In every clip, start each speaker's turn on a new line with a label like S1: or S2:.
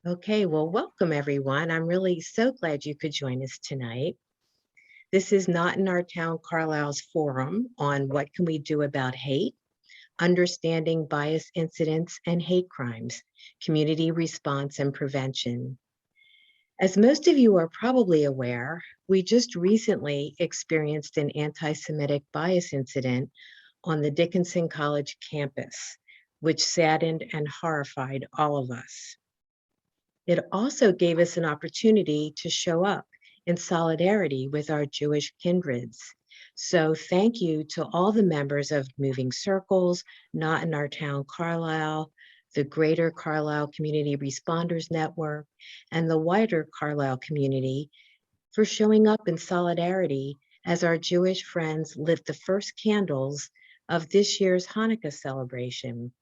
S1: Okay, well, welcome everyone. I'm really so glad you could join us tonight. This is Not in Our Town Carlisle's forum on what can we do about hate, understanding bias incidents and hate crimes, community response and prevention. As most of you are probably aware, we just recently experienced an anti-Semitic bias incident on the Dickinson College campus, which saddened and horrified all of us. It also gave us an opportunity to show up in solidarity with our Jewish kindreds. So thank you to all the members of Moving Circles, Not in Our Town Carlisle, the Greater Carlisle Community Responders Network, and the wider Carlisle community for showing up in solidarity as our Jewish friends lit the first candles of this year's Hanukkah celebration.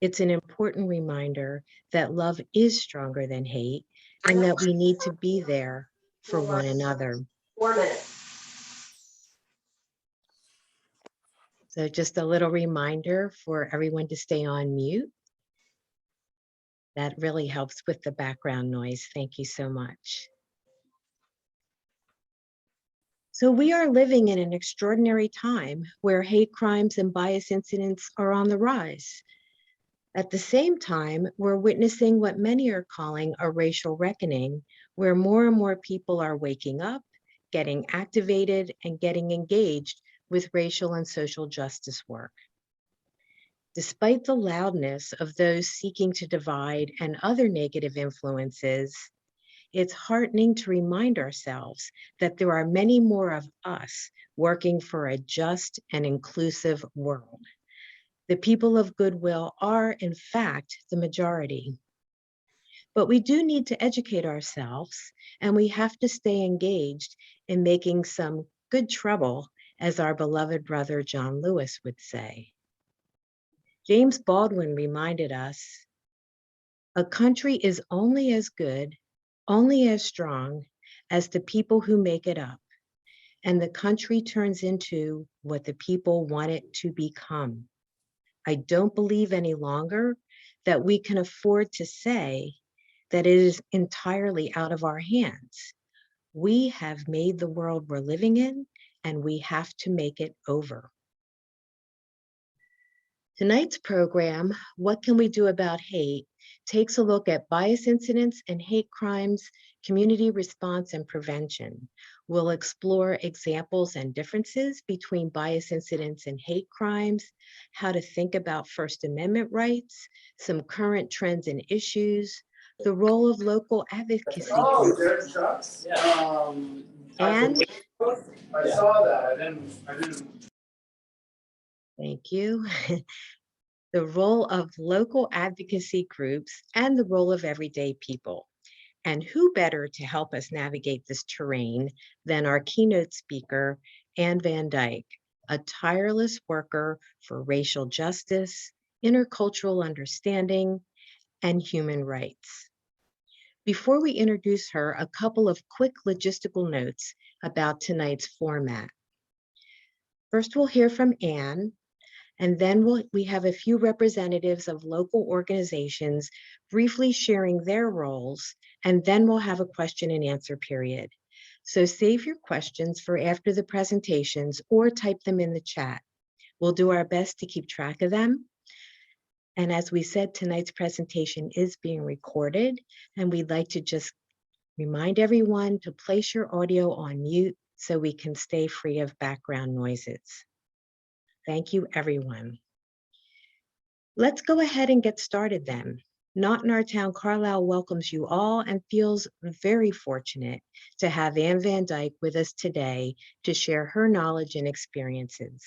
S1: It's an important reminder that love is stronger than hate and that we need to be there for one another.
S2: 4 minutes.
S1: So just a little reminder for everyone to stay on mute. That really helps with the background noise. Thank you so much. So we are living in an extraordinary time where hate crimes and bias incidents are on the rise. At the same time, we're witnessing what many are calling a racial reckoning, where more and more people are waking up, getting activated, and getting engaged with racial and social justice work. Despite the loudness of those seeking to divide and other negative influences, it's heartening to remind ourselves that there are many more of us working for a just and inclusive world. The people of goodwill are, in fact, the majority. But we do need to educate ourselves, and we have to stay engaged in making some good trouble, as our beloved brother John Lewis would say. James Baldwin reminded us, a country is only as good, only as strong as the people who make it up, and the country turns into what the people want it to become. I don't believe any longer that we can afford to say that it is entirely out of our hands. We have made the world we're living in, and we have to make it over. Tonight's program, What Can We Do About Hate, takes a look at bias incidents and hate crimes, community response and prevention. We'll explore examples and differences between bias incidents and hate crimes, how to think about First Amendment rights, some current trends and issues, the role of local advocacy
S2: Oh,
S1: groups.
S2: there's trucks? Yeah.
S1: And
S2: I saw that. I didn't.
S1: thank you. The role of local advocacy groups and the role of everyday people. And who better to help us navigate this terrain than our keynote speaker, Ann Van Dyke, a tireless worker for racial justice, intercultural understanding, and human rights. Before we introduce her, a couple of quick logistical notes about tonight's format. First, we'll hear from Ann, and then we have a few representatives of local organizations briefly sharing their roles, and then we'll have a question and answer period. So save your questions for after the presentations or type them in the chat. We'll do our best to keep track of them. And as we said, tonight's presentation is being recorded, and we'd like to just remind everyone to place your audio on mute so we can stay free of background noises. Thank you, everyone. Let's go ahead and get started then. Not in Our Town Carlisle welcomes you all and feels very fortunate to have Ann Van Dyke with us today to share her knowledge and experiences.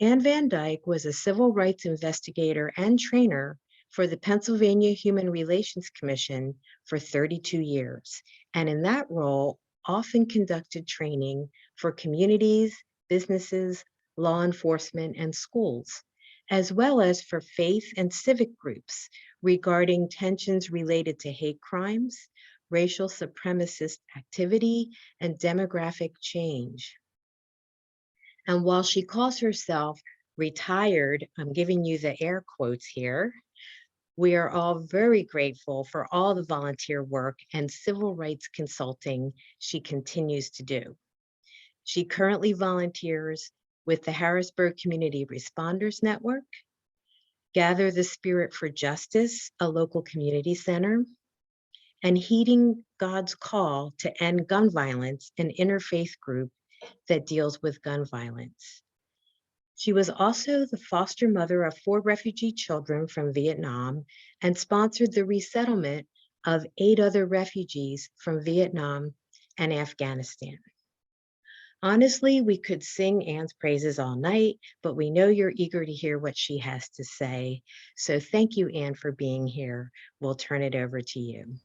S1: Ann Van Dyke was a civil rights investigator and trainer for the Pennsylvania Human Relations Commission for 32 years, and in that role often conducted training for communities, businesses, law enforcement, and schools, as well as for faith and civic groups regarding tensions related to hate crimes, racial supremacist activity, and demographic change. And while she calls herself retired, I'm giving you the air quotes here, We are all very grateful for all the volunteer work and civil rights consulting she continues to do. She currently volunteers with the Harrisburg Community Responders Network, Gather the Spirit for Justice, a local community center, and Heeding God's Call to End Gun Violence, an interfaith group that deals with gun violence. She was also the foster mother of 4 refugee children from Vietnam and sponsored the resettlement of 8 other refugees from Vietnam and Afghanistan. Honestly, we could sing Ann's praises all night, but we know you're eager to hear what she has to say. So thank you, Ann, for being here. We'll turn it over to you.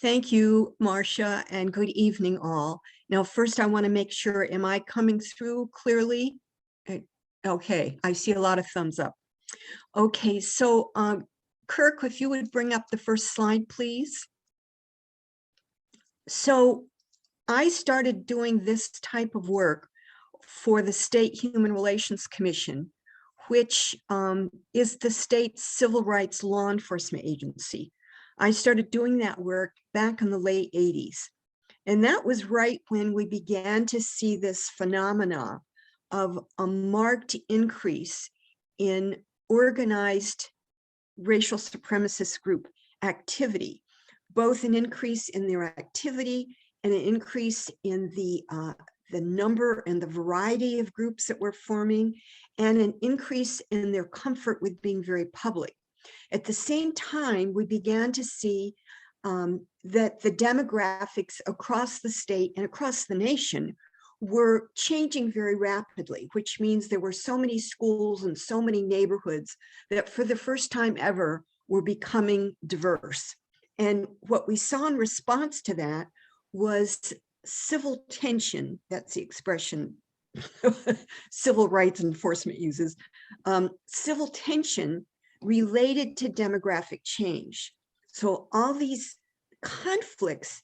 S3: Thank you, Marcia, and good evening all. Now, first, I want to make sure, am I coming through clearly? Okay, I see a lot of thumbs up. Okay, so Kirk, if you would bring up the first slide, please. So I started doing this type of work for the State Human Relations Commission, which is the state's civil rights law enforcement agency. I started doing that work back in the late 80s. And that was right when we began to see this phenomena of a marked increase in organized racial supremacist group activity, both an increase in their activity and an increase in the number and the variety of groups that were forming, and an increase in their comfort with being very public. At the same time, we began to see that the demographics across the state and across the nation were changing very rapidly, which means there were so many schools and so many neighborhoods that for the first time ever were becoming diverse. And what we saw in response to that was civil tension, that's the expression civil rights enforcement uses, civil tension related to demographic change. So all these conflicts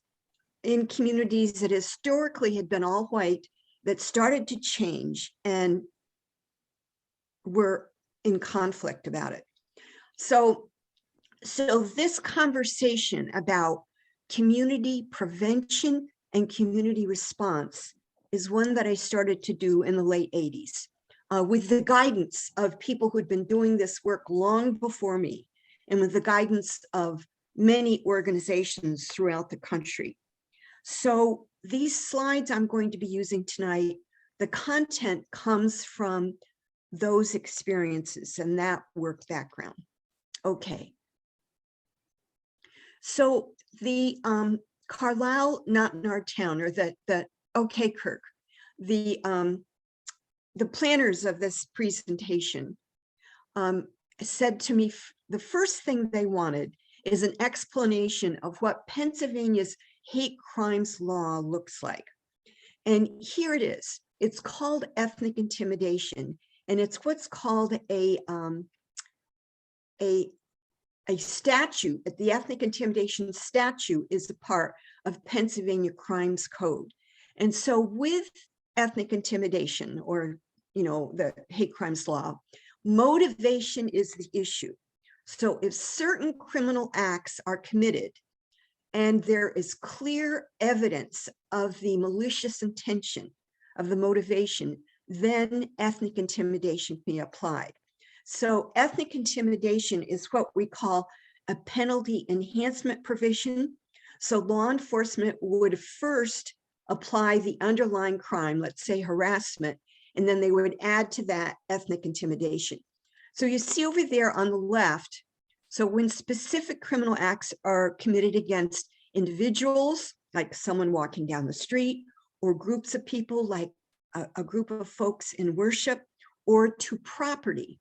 S3: in communities that historically had been all white that started to change and were in conflict about it. So this conversation about community prevention and community response is one that I started to do in the late 80s. With the guidance of people who'd been doing this work long before me, and with the guidance of many organizations throughout the country. So these slides I'm going to be using tonight, the content comes from those experiences and that work background. Okay. So the Carlisle, not in our town, or okay, Kirk, the planners of this presentation said to me, the first thing they wanted is an explanation of what Pennsylvania's hate crimes law looks like. And here it is. It's called ethnic intimidation, and it's what's called a statute. The ethnic intimidation statute is a part of Pennsylvania Crimes Code. And so with ethnic intimidation, or the hate crimes law, motivation is the issue. So if certain criminal acts are committed and there is clear evidence of the malicious intention of the motivation, then ethnic intimidation can be applied. So ethnic intimidation is what we call a penalty enhancement provision. So law enforcement would first apply the underlying crime, let's say harassment, and then they would add to that ethnic intimidation. So you see over there on the left, so when specific criminal acts are committed against individuals, like someone walking down the street, or groups of people, like a group of folks in worship, or to property,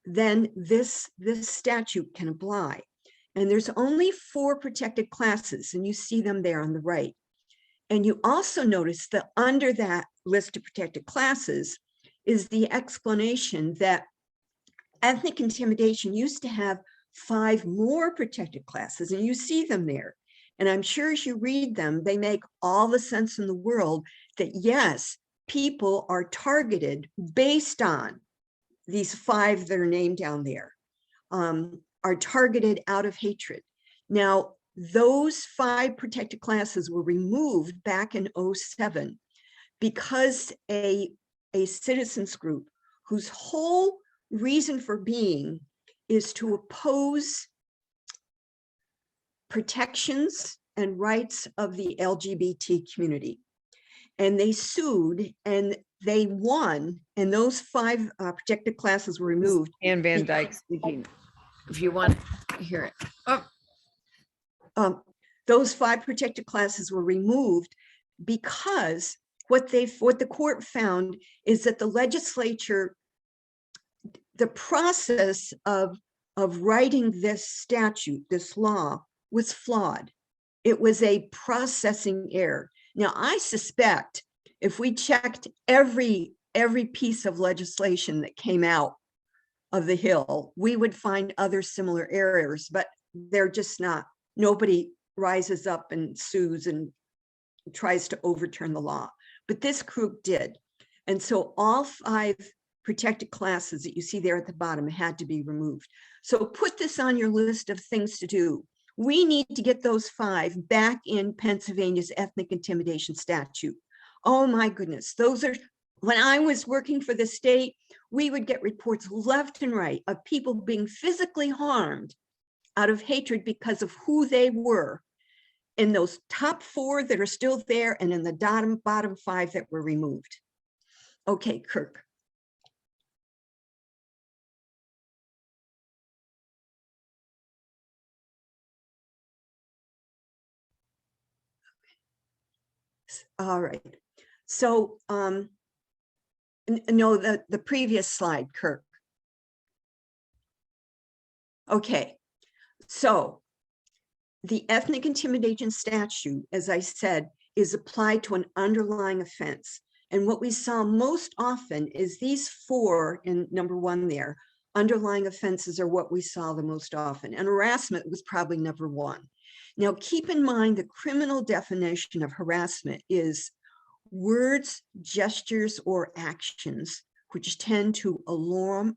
S3: then this statute can apply. And there's only 4 protected classes, and you see them there on the right. And you also notice that under that list of protected classes is the explanation that ethnic intimidation used to have 5 more protected classes, and you see them there. And I'm sure as you read them, they make all the sense in the world that yes, people are targeted based on these 5 that are named down there, are targeted out of hatred. Now, those 5 protected classes were removed back in 2007 because a citizens group whose whole reason for being is to oppose protections and rights of the LGBT community. And they sued and they won, and those 5 protected classes were removed.
S4: Ann Van Dyke speaking, if you want to hear it. Oh,
S3: Those 5 protected classes were removed because what the court found is that the legislature, the process of writing this statute, this law, was flawed. It was a processing error. Now, I suspect if we checked every piece of legislation that came out of the Hill, we would find other similar errors, but they're just not. Nobody rises up and sues and tries to overturn the law, but this group did. And so all 5 protected classes that you see there at the bottom had to be removed. So put this on your list of things to do. We need to get those 5 back in Pennsylvania's ethnic intimidation statute. Oh my goodness, those are, when I was working for the state, we would get reports left and right of people being physically harmed out of hatred because of who they were, in those top 4 that are still there and in the bottom 5 that were removed. Okay, Kirk. All right. So, no, the previous slide, Kirk. Okay. So the ethnic intimidation statute, as I said, is applied to an underlying offense. And what we saw most often is these 4 in number 1 there, underlying offenses are what we saw the most often. And harassment was probably number 1. Now, keep in mind the criminal definition of harassment is words, gestures, or actions which tend to alarm,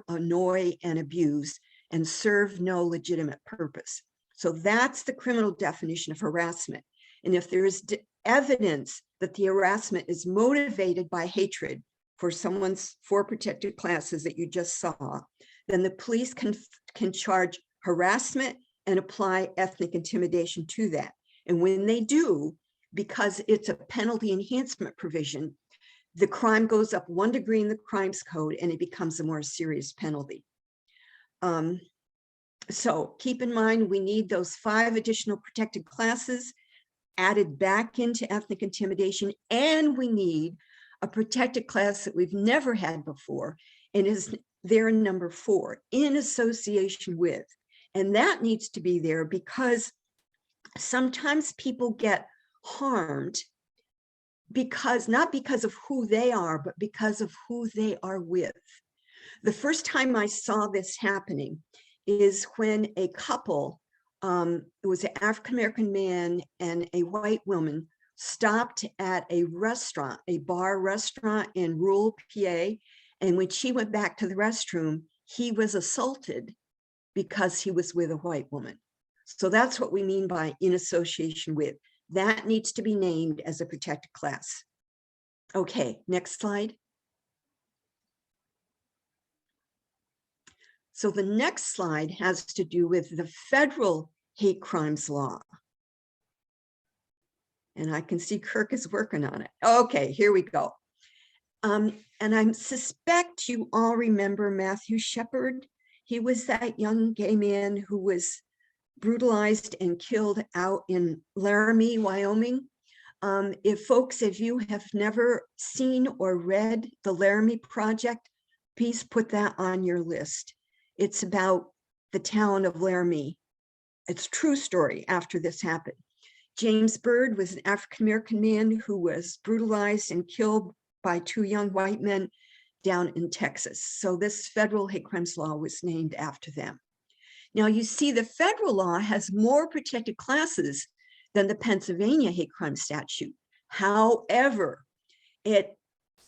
S3: annoy, and abuse and serve no legitimate purpose. So that's the criminal definition of harassment. And if there is evidence that the harassment is motivated by hatred for someone's 4 protected classes that you just saw, then the police can charge harassment and apply ethnic intimidation to that. And when they do, because it's a penalty enhancement provision, the crime goes up 1 degree in the crimes code and it becomes a more serious penalty. So keep in mind, we need those 5 additional protected classes added back into ethnic intimidation, and we need a protected class that we've never had before, and is there in number 4, in association with. And that needs to be there because sometimes people get harmed because, not because of who they are, but because of who they are with. The first time I saw this happening is when a couple, it was an African-American man and a white woman, stopped at a restaurant, a bar restaurant in rural PA. And when she went back to the restroom, he was assaulted because he was with a white woman. So that's what we mean by in association with. That needs to be named as a protected class. Okay, next slide. So the next slide has to do with the federal hate crimes law. And I can see Kirk is working on it. Okay, here we go. And I suspect you all remember Matthew Shepard. He was that young gay man who was brutalized and killed out in Laramie, Wyoming. If you have never seen or read the Laramie Project, please put that on your list. It's about the town of Laramie. It's a true story after this happened. James Byrd was an African-American man who was brutalized and killed by 2 young white men down in Texas. So this federal hate crimes law was named after them. Now you see the federal law has more protected classes than the Pennsylvania hate crime statute. However, it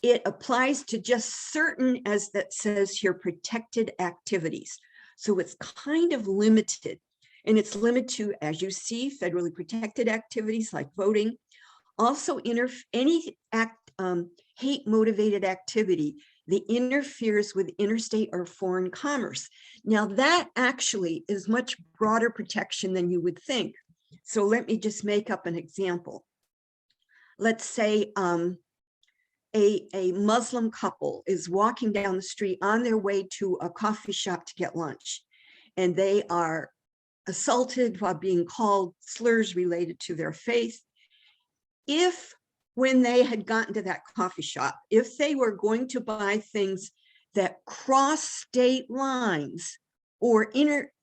S3: it applies to just certain, as that says here, protected activities. So it's kind of limited, and it's limited to, as you see, federally protected activities like voting. Also, any hate motivated activity that interferes with interstate or foreign commerce. Now that actually is much broader protection than you would think. So let me just make up an example. Let's say a Muslim couple is walking down the street on their way to a coffee shop to get lunch, and they are assaulted while being called slurs related to their faith. If, when they had gotten to that coffee shop, if they were going to buy things that cross state lines or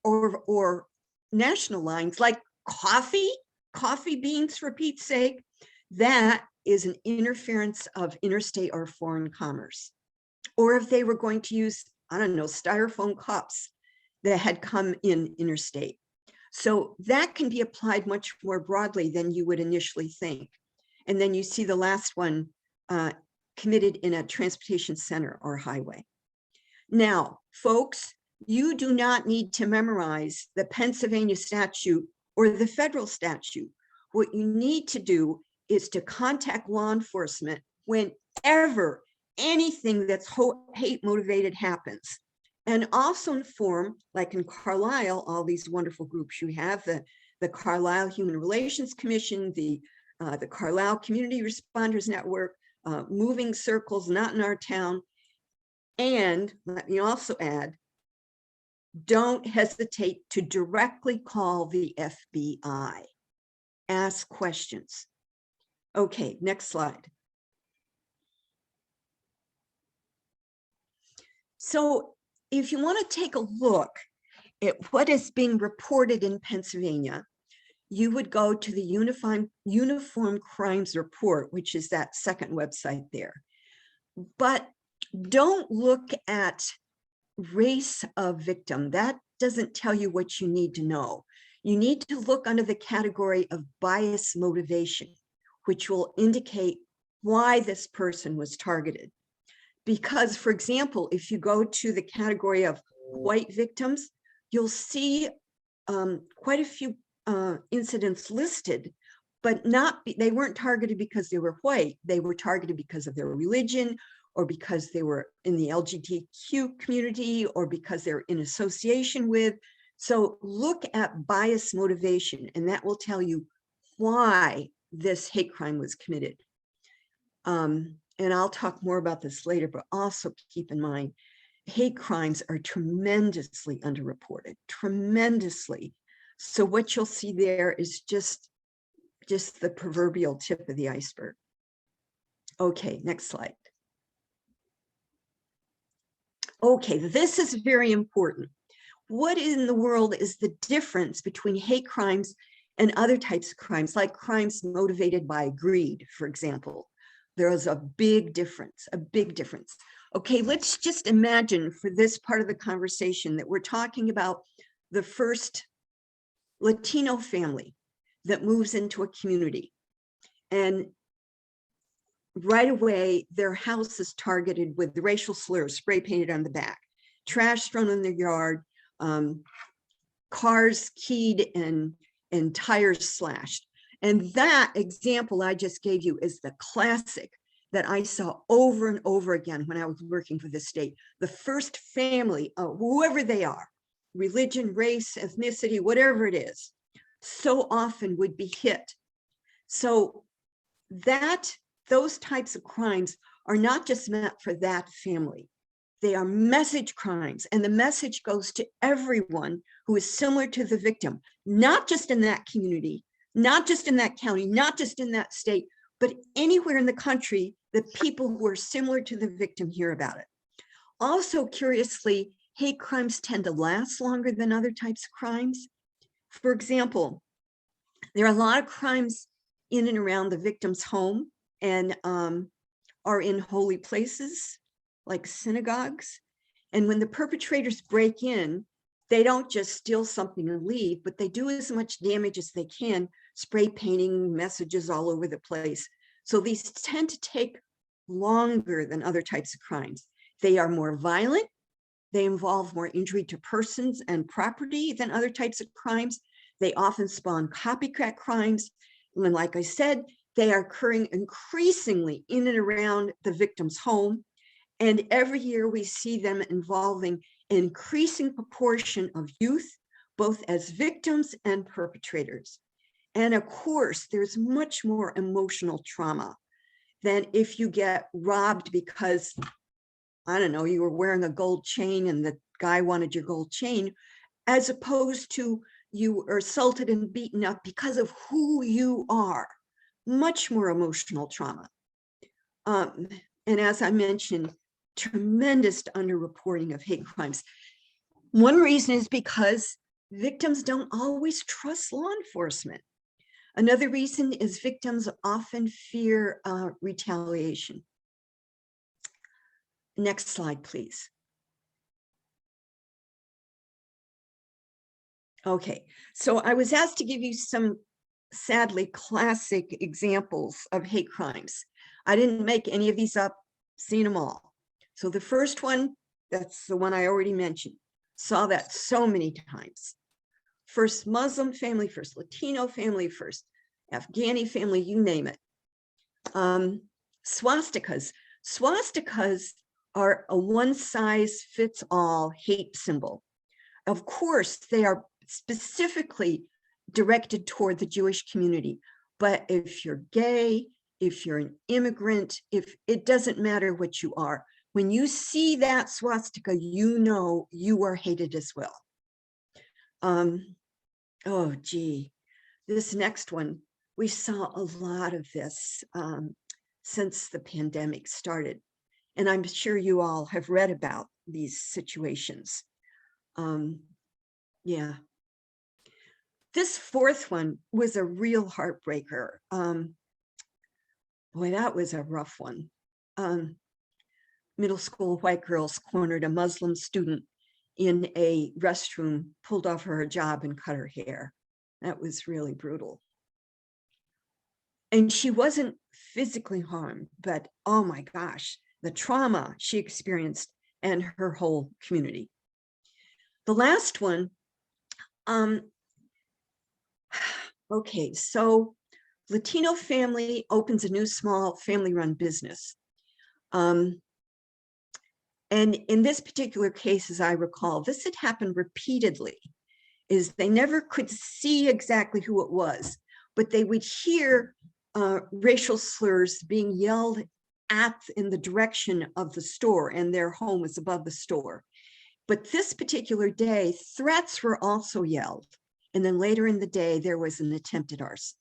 S3: or national lines, like coffee beans for Pete's sake, that is an interference of interstate or foreign commerce. Or if they were going to use, I don't know, styrofoam cups that had come in interstate. So that can be applied much more broadly than you would initially think. And then you see the last one, committed in a transportation center or highway. Now, folks, you do not need to memorize the Pennsylvania statute or the federal statute. What you need to do is to contact law enforcement whenever anything that's hate motivated happens. And also inform, like in Carlisle, all these wonderful groups you have, the Carlisle Human Relations Commission, the Carlisle Community Responders Network, Moving Circles, Not in Our Town. And let me also add, don't hesitate to directly call the FBI. Ask questions. Okay, next slide. So if you want to take a look at what is being reported in Pennsylvania, you would go to the Uniform Crimes Report, which is that second website there. But don't look at race of victim. That doesn't tell you what you need to know. You need to look under the category of bias motivation, which will indicate why this person was targeted. Because, for example, if you go to the category of white victims, you'll see quite a few incidents listed, but they weren't targeted because they were white. They were targeted because of their religion, or because they were in the LGBTQ community, or because they're in association with. So look at bias motivation, and that will tell you why this hate crime was committed. And I'll talk more about this later, but also keep in mind, hate crimes are tremendously underreported, tremendously. So what you'll see there is just the proverbial tip of the iceberg. Okay, next slide. Okay, this is very important. What in the world is the difference between hate crimes and other types of crimes, like crimes motivated by greed, for example? There is a big difference, a big difference. Okay, let's just imagine for this part of the conversation that we're talking about the first Latino family that moves into a community. And right away, their house is targeted with the racial slurs spray painted on the back, trash thrown in their yard, cars keyed and tires slashed. And that example I just gave you is the classic that I saw over and over again when I was working for the state. The first family, whoever they are, religion, race, ethnicity, whatever it is, so often would be hit. So those types of crimes are not just meant for that family. They are message crimes, and the message goes to everyone who is similar to the victim, not just in that community, not just in that county, not just in that state, but anywhere in the country that people who are similar to the victim hear about it. Also, curiously, hate crimes tend to last longer than other types of crimes. For example, there are a lot of crimes in and around the victim's home and are in holy places like synagogues. And when the perpetrators break in, they don't just steal something and leave, but they do as much damage as they can, spray painting messages all over the place. So these tend to take longer than other types of crimes. They are more violent. They involve more injury to persons and property than other types of crimes. They often spawn copycat crimes. And like I said, they are occurring increasingly in and around the victim's home. And every year we see them involving an increasing proportion of youth, both as victims and perpetrators. And of course, there's much more emotional trauma than if you get robbed because, I don't know, you were wearing a gold chain and the guy wanted your gold chain, as opposed to you were assaulted and beaten up because of who you are. Much more emotional trauma. And as I mentioned, tremendous underreporting of hate crimes. One reason is because victims don't always trust law enforcement. Another reason is victims often fear retaliation. Next slide, please. Okay, so I was asked to give you some sadly classic examples of hate crimes. I didn't make any of these up, seen them all. So the first one, that's the one I already mentioned, saw that so many times. First Muslim family, first Latino family, first Afghani family, you name it. Swastikas. Swastikas are a one-size-fits-all hate symbol. Of course, they are specifically directed toward the Jewish community, but if you're gay, if you're an immigrant, if it doesn't matter what you are, when you see that swastika, you know you are hated as well. Oh, gee, this next one, we saw a lot of this since the pandemic started. And I'm sure you all have read about these situations. Yeah. This fourth one was a real heartbreaker. Boy, that was a rough one. Middle school white girls cornered a Muslim student in a restroom, pulled off her hijab and cut her hair. That was really brutal. And she wasn't physically harmed, but oh my gosh, the trauma she experienced and her whole community. The last one, okay, so Latino family opens a new small family-run business. And in this particular case, as I recall, this had happened repeatedly, is they never could see exactly who it was, but they would hear racial slurs being yelled at in the direction of the store, and their home was above the store. But this particular day, threats were also yelled. And then later in the day, there was an attempted arson.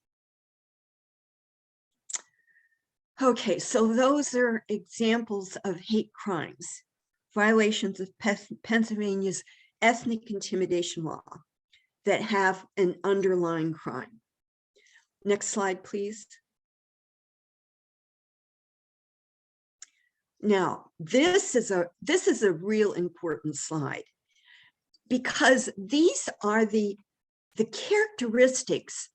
S3: Okay, so those are examples of hate crimes, violations of Pennsylvania's ethnic intimidation law that have an underlying crime. Next slide, please. Now, this is a real important slide because these are the characteristics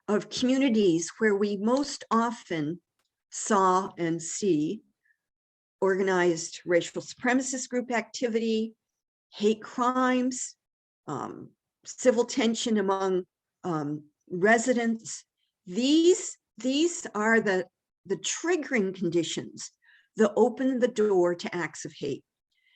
S3: of communities where we most often saw and see organized racial supremacist group activity, hate crimes, civil tension among residents. These are the triggering conditions that open the door to acts of hate.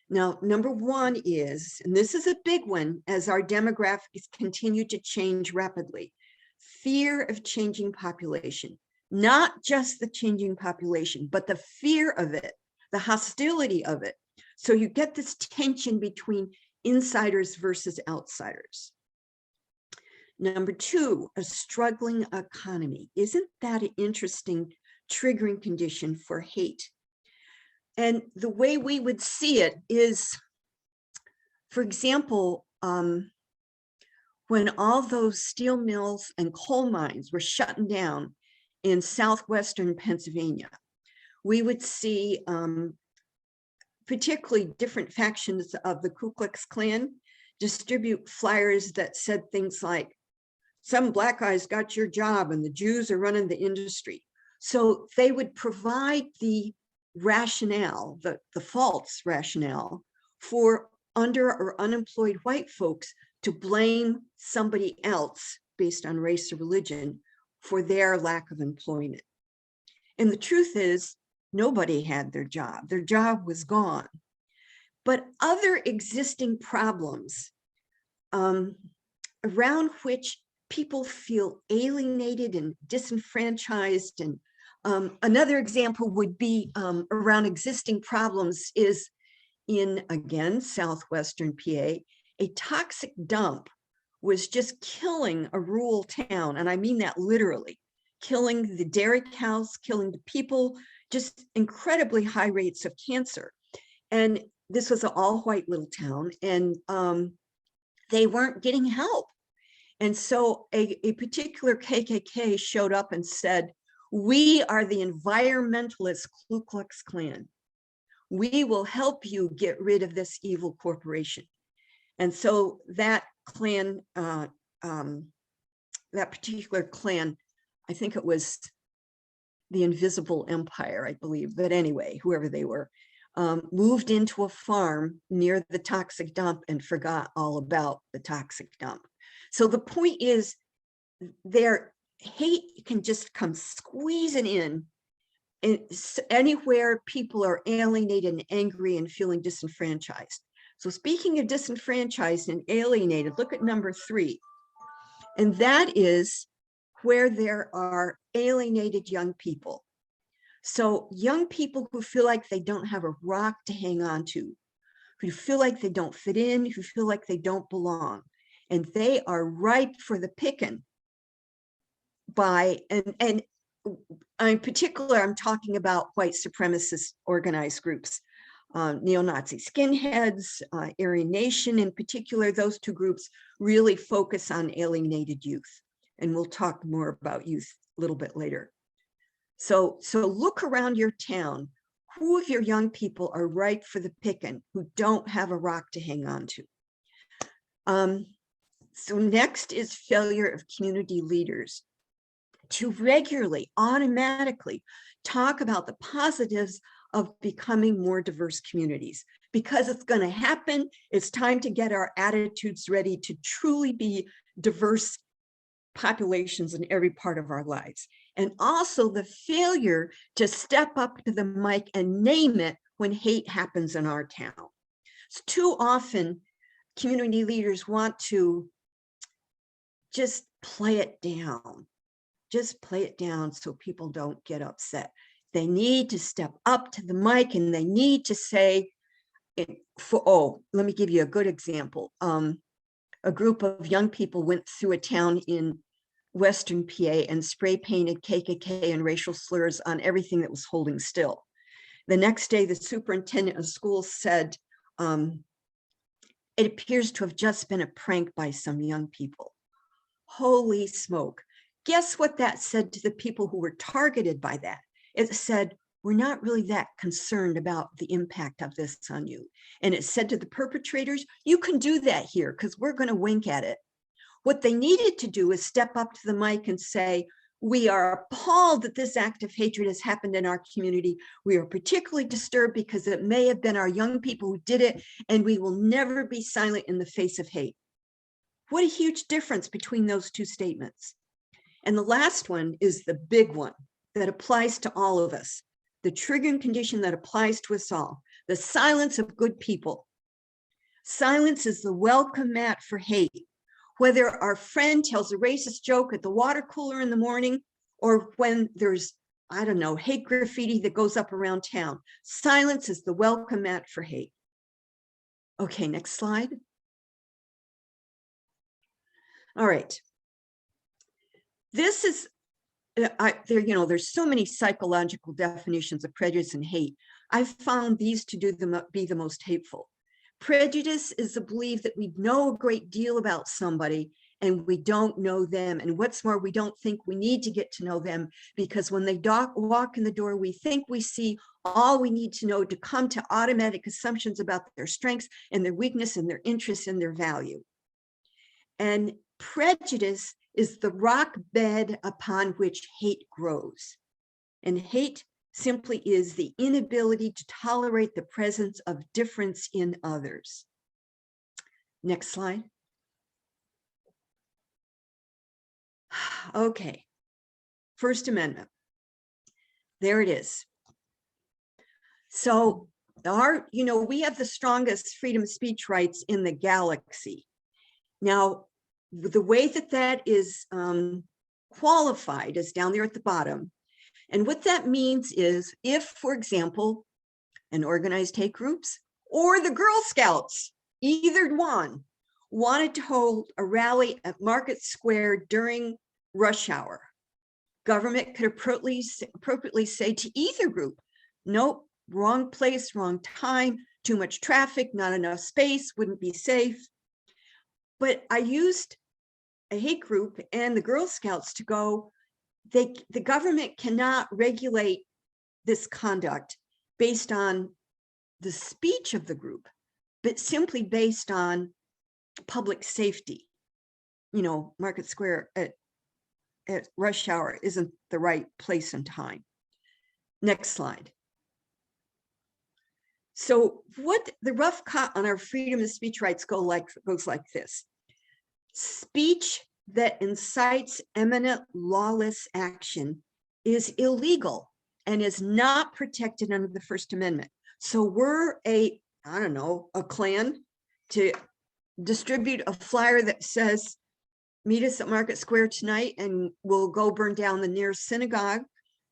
S3: Now, number one is, and this is a big one as our demographics continue to change rapidly, fear of changing population. Not just the changing population, but the fear of it, the hostility of it. So you get this tension between insiders versus outsiders. Number two, a struggling economy. Isn't that an interesting triggering condition for hate? And the way we would see it is, for example, when all those steel mills and coal mines were shutting down in southwestern Pennsylvania, we would see particularly different factions of the Ku Klux Klan distribute flyers that said things like, some black guys got your job and the Jews are running the industry. So they would provide the rationale, the false rationale for under or unemployed white folks to blame somebody else based on race or religion for their lack of employment. And the truth is, nobody had their job. Their job was gone. But other existing problems around which people feel alienated and disenfranchised. And another example would be around existing problems is in, again, southwestern PA, a toxic dump was just killing a rural town. And I mean that literally, killing the dairy cows, killing the people, just incredibly high rates of cancer. And this was an all-white little town, and they weren't getting help. And so a particular KKK showed up and said, "We are the environmentalist Ku Klux Klan. We will help you get rid of this evil corporation." And so that Klan, that particular Klan, I think it was the Invisible Empire, I believe, but anyway, whoever they were, moved into a farm near the toxic dump and forgot all about the toxic dump. So the point is, their hate can just come squeezing in. Anywhere people are alienated and angry and feeling disenfranchised. So speaking of disenfranchised and alienated, look at number 3. And that is where there are alienated young people. So young people who feel like they don't have a rock to hang on to, who feel like they don't fit in, who feel like they don't belong. And they are ripe for the picking by, and in particular, I'm talking about white supremacist organized groups, neo-Nazi skinheads, Aryan Nation in particular. Those two groups really focus on alienated youth. And we'll talk more about youth a little bit later. So look around your town. Who of your young people are ripe for the picking, who don't have a rock to hang on to? So next is failure of community leaders to regularly, automatically talk about the positives of becoming more diverse communities, because it's going to happen. It's time to get our attitudes ready to truly be diverse populations in every part of our lives. And also the failure to step up to the mic and name it when hate happens in our town. So too often, community leaders want to just play it down. Just play it down so people don't get upset. They need to step up to the mic and they need to say, let me give you a good example. A group of young people went through a town in Western PA and spray painted KKK and racial slurs on everything that was holding still. The next day, the superintendent of schools said, it appears to have just been a prank by some young people. Holy smoke. Guess what that said to the people who were targeted by that? It said, we're not really that concerned about the impact of this on you. And it said to the perpetrators, you can do that here because we're going to wink at it. What they needed to do is step up to the mic and say, we are appalled that this act of hatred has happened in our community. We are particularly disturbed because it may have been our young people who did it, and we will never be silent in the face of hate. What a huge difference between those two statements. And the last one is the big one that applies to all of us, the triggering condition that applies to us all, the silence of good people. Silence is the welcome mat for hate. Whether our friend tells a racist joke at the water cooler in the morning, or when there's, I don't know, hate graffiti that goes up around town, silence is the welcome mat for hate. Okay, next slide. All right. This is, there's so many psychological definitions of prejudice and hate. I've found these to be the most hateful. Prejudice is the belief that we know a great deal about somebody and we don't know them. And what's more, we don't think we need to get to know them because when they walk in the door, we think we see all we need to know to come to automatic assumptions about their strengths and their weakness and their interests and their value. And prejudice is the rock bed upon which hate grows. And hate simply is the inability to tolerate the presence of difference in others. Next slide. Okay, First Amendment. There it is. So we have the strongest freedom of speech rights in the galaxy. Now, the way that is qualified is down there at the bottom. And what that means is if, for example, an organized hate groups or the Girl Scouts, either one, wanted to hold a rally at Market Square during rush hour, government could appropriately say to either group, nope, wrong place, wrong time, too much traffic, not enough space, wouldn't be safe. But I used a hate group and the Girl Scouts to go, the government cannot regulate this conduct based on the speech of the group, but simply based on public safety. Market Square at rush hour isn't the right place and time. Next slide. So what the rough cut on our freedom of speech rights goes like this. Speech that incites imminent lawless action is illegal and is not protected under the First Amendment. So we're a Klan to distribute a flyer that says, meet us at Market Square tonight and we'll go burn down the nearest synagogue.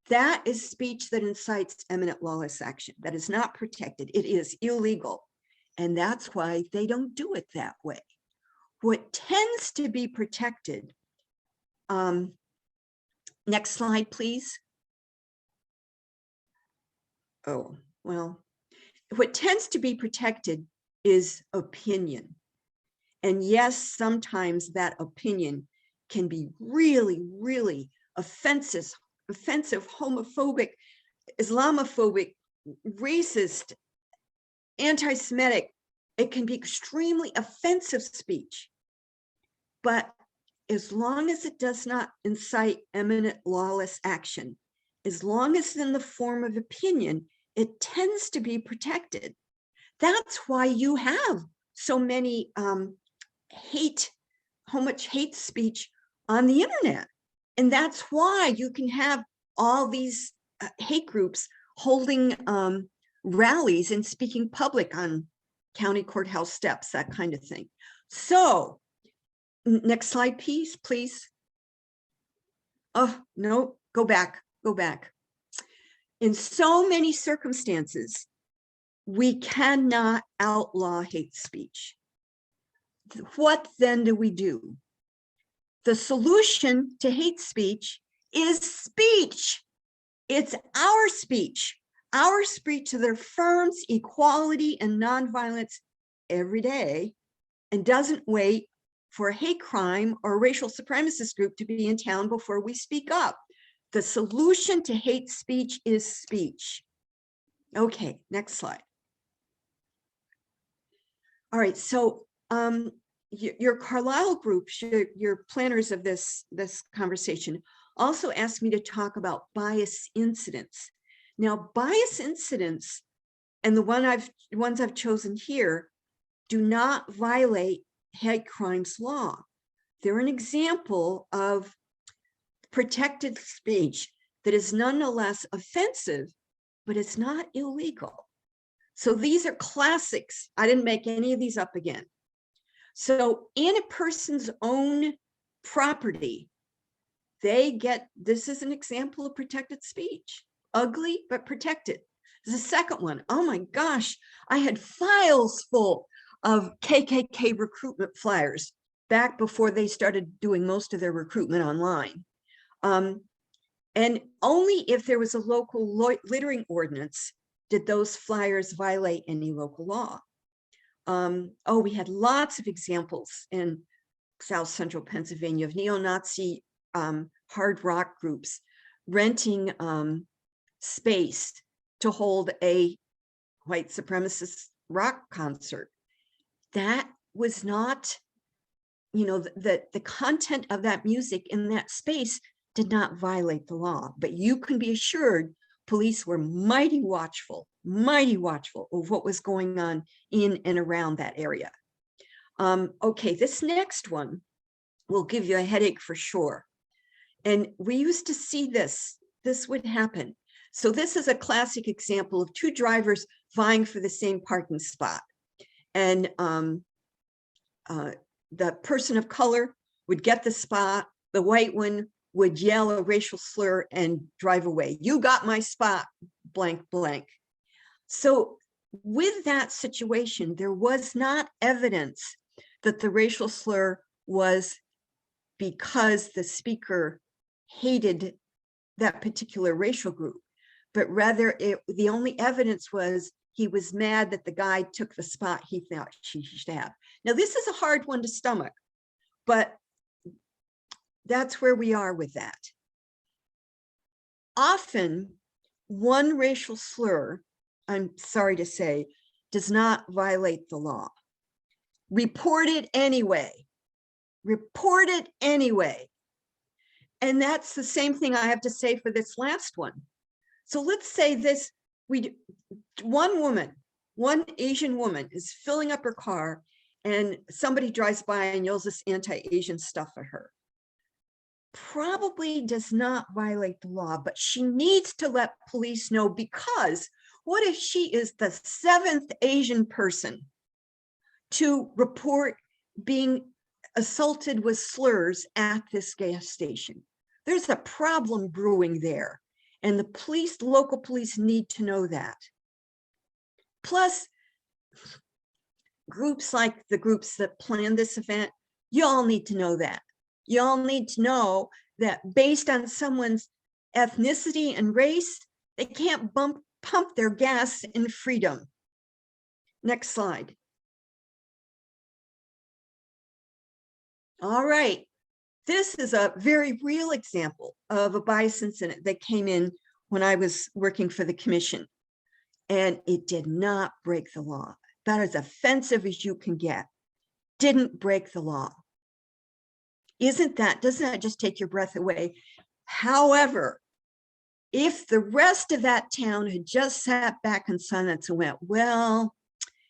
S3: That is speech that incites imminent lawless action. That is not protected. It is illegal. And that's why they don't do it that way. What tends to be protected, next slide, please. Oh, well, what tends to be protected is opinion. And yes, sometimes that opinion can be really, really offensive, homophobic, Islamophobic, racist, anti-Semitic. It can be extremely offensive speech. But as long as it does not incite imminent lawless action, as long as it's in the form of opinion, it tends to be protected. That's why you have so many much hate speech on the internet. And that's why you can have all these hate groups holding rallies and speaking public on county courthouse steps, that kind of thing. So next slide, please. Oh, no, go back. In so many circumstances, we cannot outlaw hate speech. What then do we do? The solution to hate speech is speech. It's our speech that affirms equality and nonviolence every day and doesn't wait for a hate crime or a racial supremacist group to be in town before we speak up. The solution to hate speech is speech. Okay, next slide. All right, so your Carlisle group, your planners of this conversation, also asked me to talk about bias incidents. Now, bias incidents, and the ones I've chosen here, do not violate hate crimes law. They're an example of protected speech that is nonetheless offensive, but it's not illegal. So these are classics. I didn't make any of these up again. So in a person's own property, this is an example of protected speech. Ugly, but protected. There's a second one. Oh my gosh, I had files full of KKK recruitment flyers back before they started doing most of their recruitment online. And only if there was a local littering ordinance did those flyers violate any local law. We had lots of examples in South Central Pennsylvania of neo-Nazi hard rock groups renting space to hold a white supremacist rock concert. That was not, the content of that music in that space did not violate the law, but you can be assured police were mighty watchful of what was going on in and around that area. Okay, this next one will give you a headache for sure. And we used to see this would happen. So this is a classic example of two drivers vying for the same parking spot. And the person of color would get the spot, the white one would yell a racial slur and drive away. You got my spot, blank, blank. So with that situation, there was not evidence that the racial slur was because the speaker hated that particular racial group, but rather the only evidence was he was mad that the guy took the spot he thought she should have. Now, this is a hard one to stomach, but that's where we are with that. Often, one racial slur, I'm sorry to say, does not violate the law. Report it anyway. Report it anyway. And that's the same thing I have to say for this last one. So let's say one Asian woman is filling up her car and somebody drives by and yells this anti-Asian stuff at her. Probably does not violate the law, but she needs to let police know, because what if she is the 7th Asian person to report being assaulted with slurs at this gas station? There's a problem brewing there, and the police, local police, need to know that. Plus, groups like the groups that plan this event, you all need to know that. You all need to know that based on someone's ethnicity and race, they can't pump their gas in freedom. Next slide. All right. This is a very real example of a bias incident that came in when I was working for the commission, and it did not break the law. That is offensive as you can get. Didn't break the law. Doesn't that just take your breath away? However, if the rest of that town had just sat back in silence and went, well,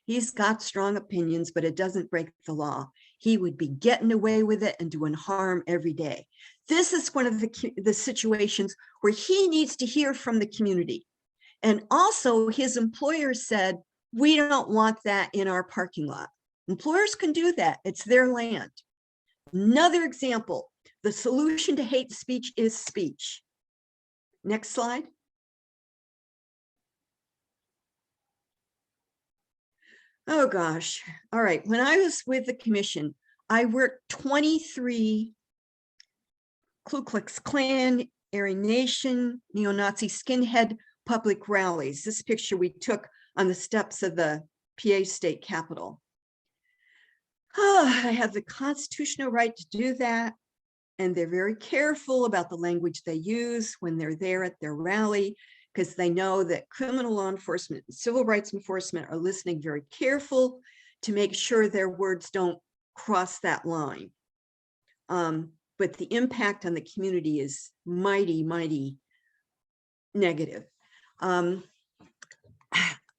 S3: he's got strong opinions, but it doesn't break the law, he would be getting away with it and doing harm every day. This is one of the situations where he needs to hear from the community. And also his employer said, we don't want that in our parking lot. Employers can do that. It's their land. Another example, the solution to hate speech is speech. Next slide. Oh gosh. All right. When I was with the commission, I worked 23 Ku Klux Klan, Aryan Nation, neo-Nazi skinhead public rallies. This picture we took on the steps of the PA state capitol. I have the constitutional right to do that. And they're very careful about the language they use when they're there at their rally, because they know that criminal law enforcement and civil rights enforcement are listening very careful to make sure their words don't cross that line. But the impact on the community is mighty, mighty negative.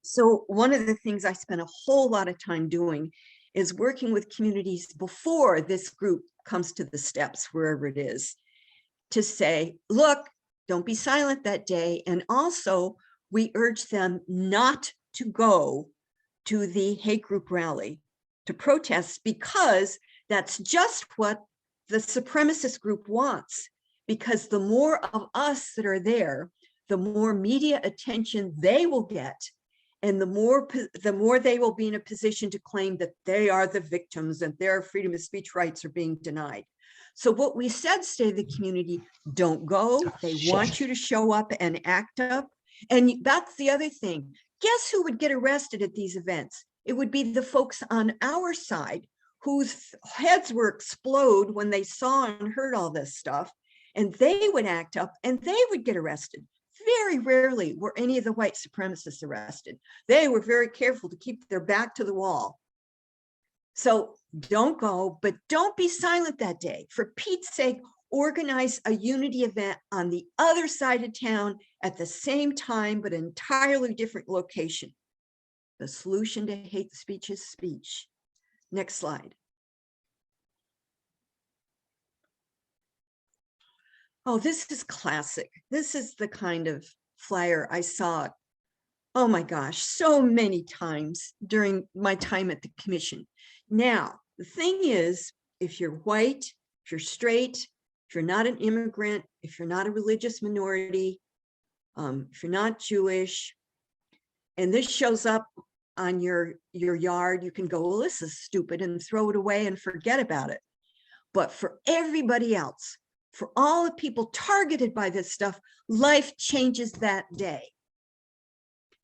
S3: So one of the things I spent a whole lot of time doing is working with communities before this group comes to the steps, wherever it is, to say, look, don't be silent that day. And also, we urge them not to go to the hate group rally to protest, because that's just what the supremacist group wants. Because the more of us that are there, the more media attention they will get, and the more they will be in a position to claim that they are the victims and their freedom of speech rights are being denied. So what we said, stay the community, don't go. They want you to show up and act up. And that's the other thing. Guess who would get arrested at these events? It would be the folks on our side whose heads were explode when they saw and heard all this stuff, and they would act up and they would get arrested. Very rarely were any of the white supremacists arrested. They were very careful to keep their back to the wall. So don't go, but don't be silent that day. For Pete's sake, organize a unity event on the other side of town at the same time, but entirely different location. The solution to hate speech is speech. Next slide. Oh, this is classic. This is the kind of flyer I saw, oh my gosh, so many times during my time at the commission. Now, the thing is, if you're white, if you're straight, if you're not an immigrant, if you're not a religious minority, if you're not Jewish, and this shows up on your yard, you can go, well, this is stupid, and throw it away and forget about it. But for everybody else, for all the people targeted by this stuff, life changes that day.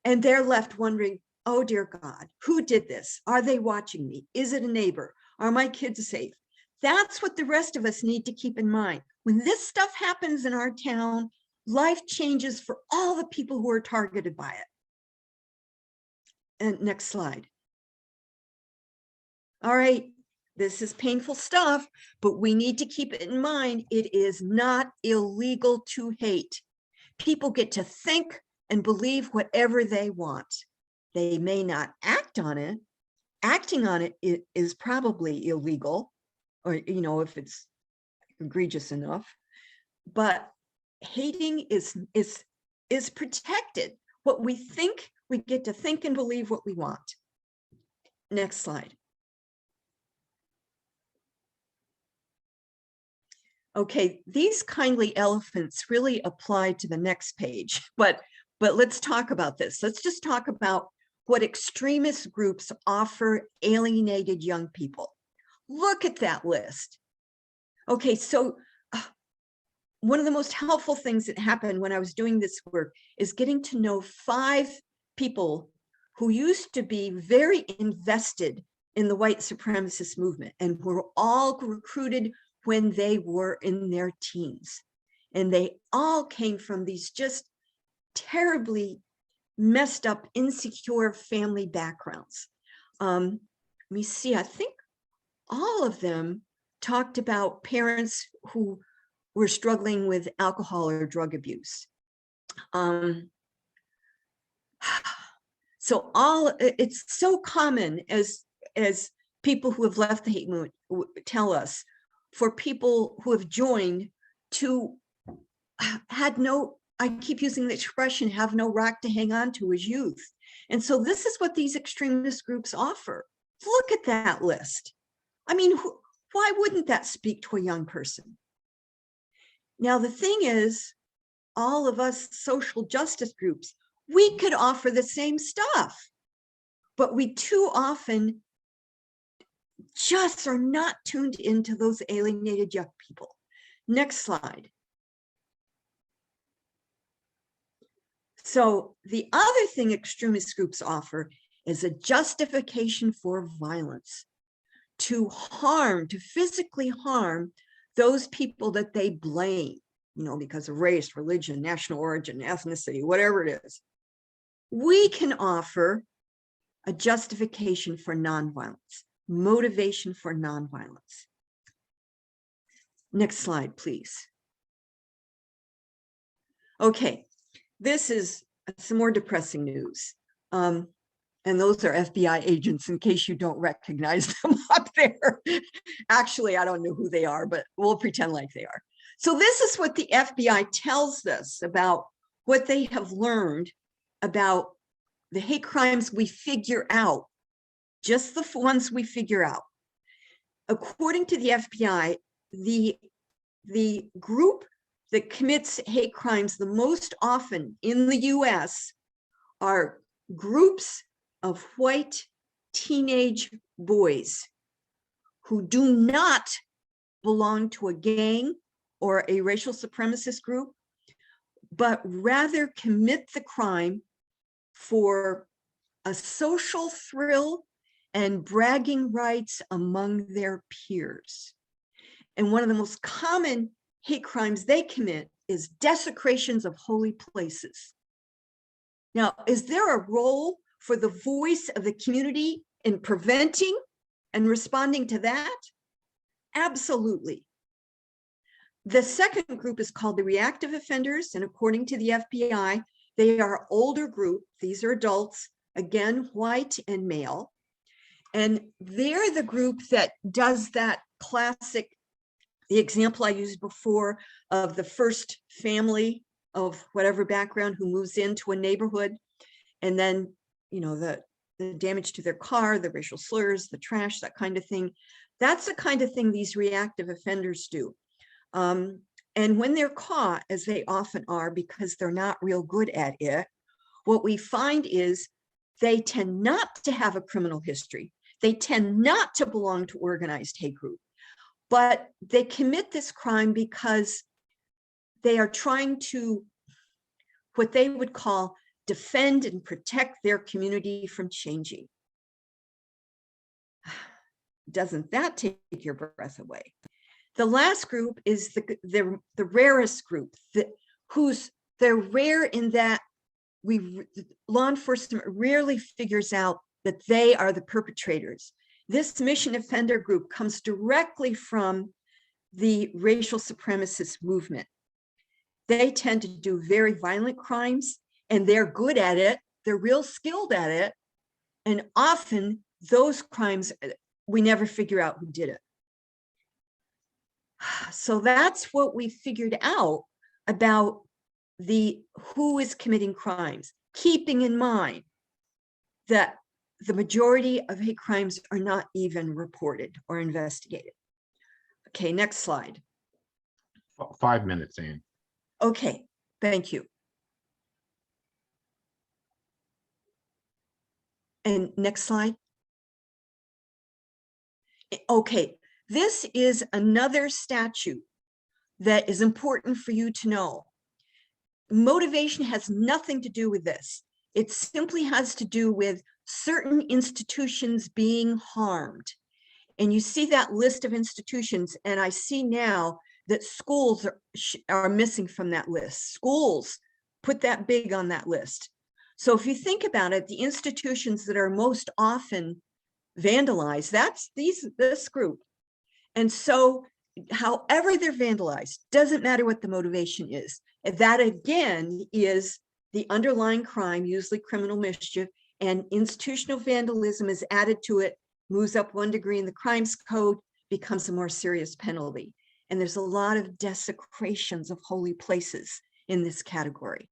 S3: And they're left wondering, oh dear God, who did this? Are they watching me? Is it a neighbor? Are my kids safe? That's what the rest of us need to keep in mind. When this stuff happens in our town, life changes for all the people who are targeted by it. And next slide. All right, this is painful stuff, but we need to keep it in mind. It is not illegal to hate. People get to think and believe whatever they want. They may not act on it. Acting on it is probably illegal, or, you know, if it's egregious enough, but hating is protected. What we think, we get to think and believe what we want. Next slide. Okay, these kindly elephants really apply to the next page, but let's talk about this. Let's just talk about what extremist groups offer alienated young people. Look at that list. Okay, so one of the most helpful things that happened when I was doing this work is getting to know 5 people who used to be very invested in the white supremacist movement and were all recruited when they were in their teens. And they all came from these just terribly messed up, insecure family backgrounds. Let me see, I think all of them talked about parents who were struggling with alcohol or drug abuse. So it's so common as people who have left the hate movement tell us, for people who have joined to had no, I keep using the expression, have no rock to hang on to as youth. And so this is what these extremist groups offer. Look at that list. I mean, why wouldn't that speak to a young person? Now, the thing is, all of us social justice groups, we could offer the same stuff, but we too often just are not tuned into those alienated young people. Next slide. So the other thing extremist groups offer is a justification for violence, to harm, to physically harm those people that they blame, you know, because of race, religion, national origin, ethnicity, whatever it is. We can offer a justification for nonviolence, motivation for nonviolence. Next slide, please. Okay, this is some more depressing news. And those are FBI agents, in case you don't recognize them up there. Actually, I don't know who they are, but we'll pretend like they are. So this is what the FBI tells us about what they have learned about the hate crimes we figure out, just the ones we figure out. According to the FBI, the group that commits hate crimes the most often in the US are groups of white teenage boys who do not belong to a gang or a racial supremacist group, but rather commit the crime for a social thrill and bragging rights among their peers. And one of the most common hate crimes they commit is desecrations of holy places. Now, is there a role for the voice of the community in preventing and responding to that? Absolutely. The second group is called the Reactive Offenders, and according to the FBI, they are older group. These are adults, again, white and male. And they're the group that does that classic, the example I used before of the first family of whatever background who moves into a neighborhood, and then, you know, the damage to their car, the racial slurs, the trash, that kind of thing. That's the kind of thing these reactive offenders do. And when they're caught, as they often are, because they're not real good at it, what we find is they tend not to have a criminal history. They tend not to belong to organized hate group, but they commit this crime because they are trying to, what they would call, defend and protect their community from changing. Doesn't that take your breath away? The last group is the rarest group, they're rare in that law enforcement rarely figures out that they are the perpetrators. This mission offender group comes directly from the racial supremacist movement. They tend to do very violent crimes, and they're good at it. They're real skilled at it. And often those crimes, we never figure out who did it. So that's what we figured out about who is committing crimes, keeping in mind that the majority of hate crimes are not even reported or investigated. Okay, next slide.
S5: 5 minutes, Ann.
S3: Okay, thank you. And next slide. Okay, this is another statute that is important for you to know. Motivation has nothing to do with this. It simply has to do with certain institutions being harmed. And you see that list of institutions, and I see now that schools are missing from that list. Schools put that big on that list. So if you think about it, the institutions that are most often vandalized, that's this group. And so however they're vandalized, doesn't matter what the motivation is. That again is the underlying crime, usually criminal mischief, and institutional vandalism is added to it, moves up 1 degree in the crimes code, becomes a more serious penalty. And there's a lot of desecrations of holy places in this category.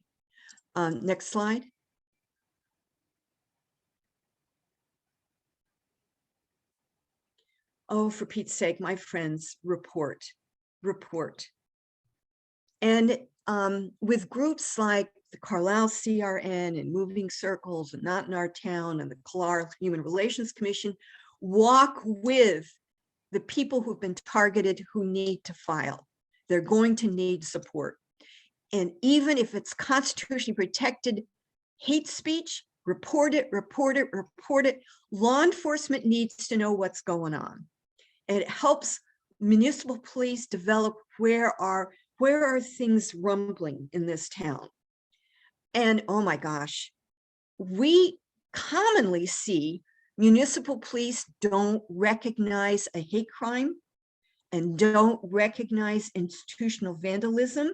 S3: Next slide. Oh, for Pete's sake, my friends, report. And with groups like the Carlisle CRN and Moving Circles and Not in Our Town and the Carlisle Human Relations Commission, walk with the people who've been targeted who need to file. They're going to need support. And even if it's constitutionally protected hate speech, report it. Law enforcement needs to know what's going on. And it helps municipal police develop where are things rumbling in this town. And oh my gosh, we commonly see municipal police don't recognize a hate crime and don't recognize institutional vandalism.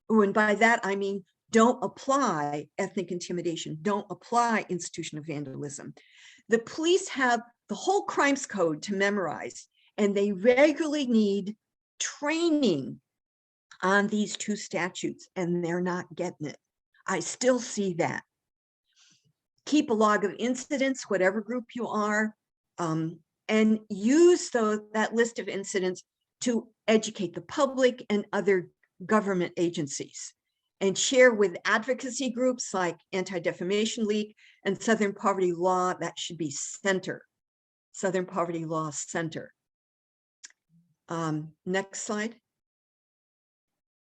S3: And by that, I mean, don't apply ethnic intimidation, don't apply institutional vandalism. The police have the whole crimes code to memorize, and they regularly need training on these two statutes, and they're not getting it. I still see that. Keep a log of incidents, whatever group you are, and use that list of incidents to educate the public and other government agencies, and share with advocacy groups like Anti-Defamation League and Southern Poverty Law. That should be center, Southern Poverty Law Center. Next slide.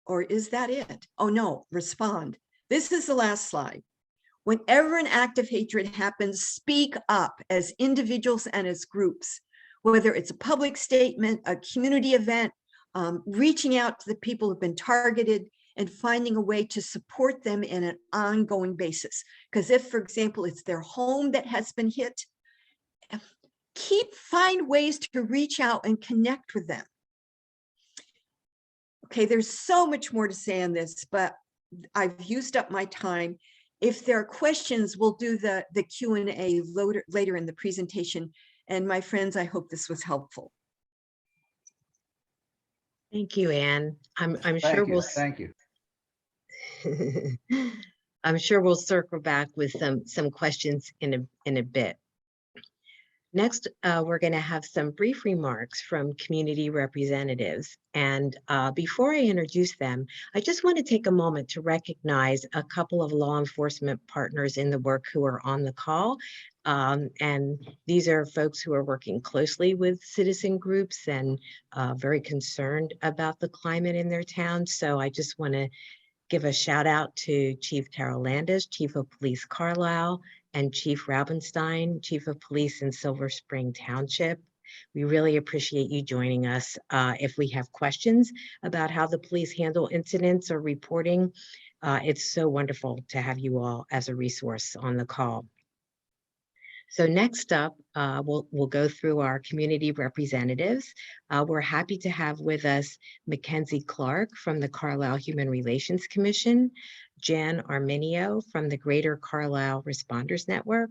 S3: Or is that it? Oh no, respond. This is the last slide. Whenever an act of hatred happens, speak up as individuals and as groups, whether it's a public statement, a community event, reaching out to the people who've been targeted and finding a way to support them in an ongoing basis. Because if, for example, it's their home that has been hit, find ways to reach out and connect with them. Okay, there's so much more to say on this, but I've used up my time. If there are questions, we'll do the Q&A later in the presentation. And my friends, I hope this was helpful.
S1: Thank you, Ann. I'm sure
S6: Thank you,
S1: we'll
S6: thank you.
S1: I'm sure we'll circle back with some questions in a bit. Next, we're going to have some brief remarks from community representatives. And before I introduce them, I just want to take a moment to recognize a couple of law enforcement partners in the work who are on the call. And these are folks who are working closely with citizen groups and very concerned about the climate in their town. So I just want to give a shout out to Chief Carol Landis, Chief of Police Carlisle, and Chief Raubenstein, Chief of Police in Silver Spring Township. We really appreciate you joining us. If we have questions about how the police handle incidents or reporting, it's so wonderful to have you all as a resource on the call. So next up, we'll go through our community representatives. We're happy to have with us Mackenzie Clark from the Carlisle Human Relations Commission, Jan Arminio from the Greater Carlisle Responders Network,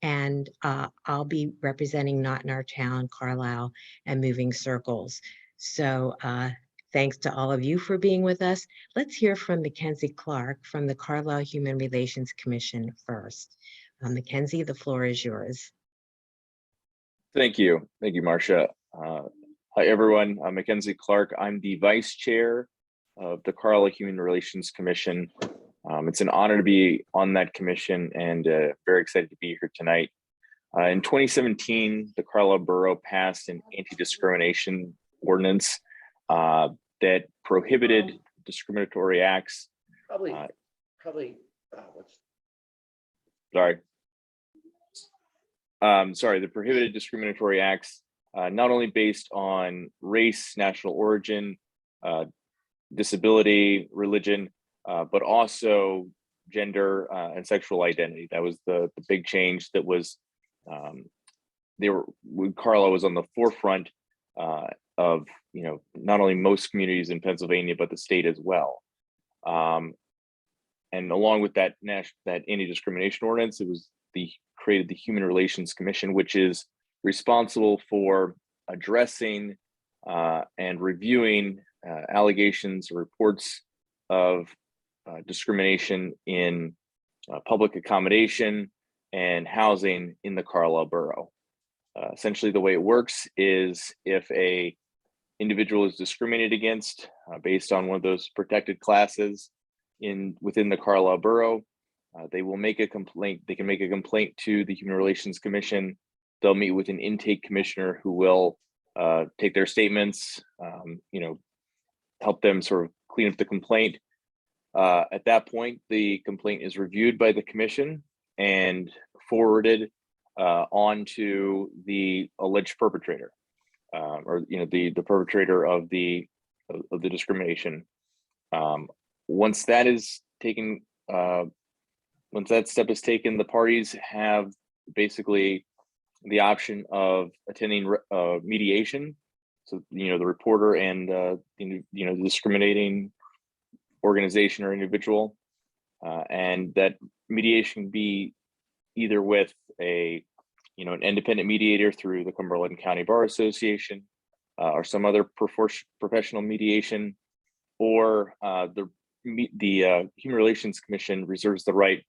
S1: and I'll be representing Not in Our Town, Carlisle, and Moving Circles. So thanks to all of you for being with us. Let's hear from Mackenzie Clark from the Carlisle Human Relations Commission first. Mackenzie, the floor is yours.
S7: Thank you, Marcia. Hi, everyone. I'm Mackenzie Clark. I'm the Vice Chair of the Carlisle Human Relations Commission. It's an honor to be on that commission and very excited to be here tonight. In 2017, the Carlisle Borough passed an Anti-Discrimination Ordinance that prohibited discriminatory acts. The prohibited discriminatory acts, not only based on race, national origin, disability, religion, but also gender and sexual identity. That was the big change that was, Carlisle was on the forefront of, not only most communities in Pennsylvania, but the state as well. And along with that anti-discrimination ordinance, it was created the Human Relations Commission, which is responsible for addressing and reviewing allegations or reports of discrimination in public accommodation and housing in the Carlisle Borough. Essentially, the way it works is if a individual is discriminated against based on one of those protected classes within the Carlisle Borough, they will make a complaint. They can make a complaint to the Human Relations Commission. They'll meet with an intake commissioner who will take their statements, help them sort of clean up the complaint. At that point, the complaint is reviewed by the commission and forwarded on to the alleged perpetrator, or the perpetrator of the discrimination. Once that is taken. Once that step is taken, the parties have basically the option of attending mediation. So, the reporter and, the discriminating organization or individual. And that mediation can be either with an independent mediator through the Cumberland County Bar Association or some other professional mediation, or the Human Relations Commission reserves the right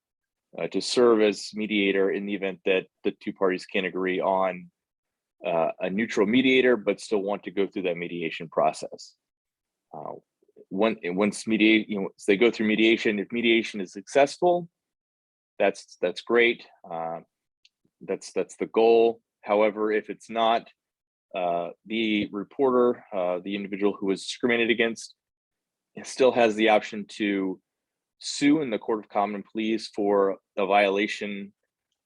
S7: to serve as mediator in the event that the two parties can't agree on a neutral mediator, but still want to go through that mediation process. Once they go through mediation, if mediation is successful, that's great. That's the goal. However, if it's not, the reporter, the individual who was discriminated against, still has the option to sue in the Court of Common Pleas for a violation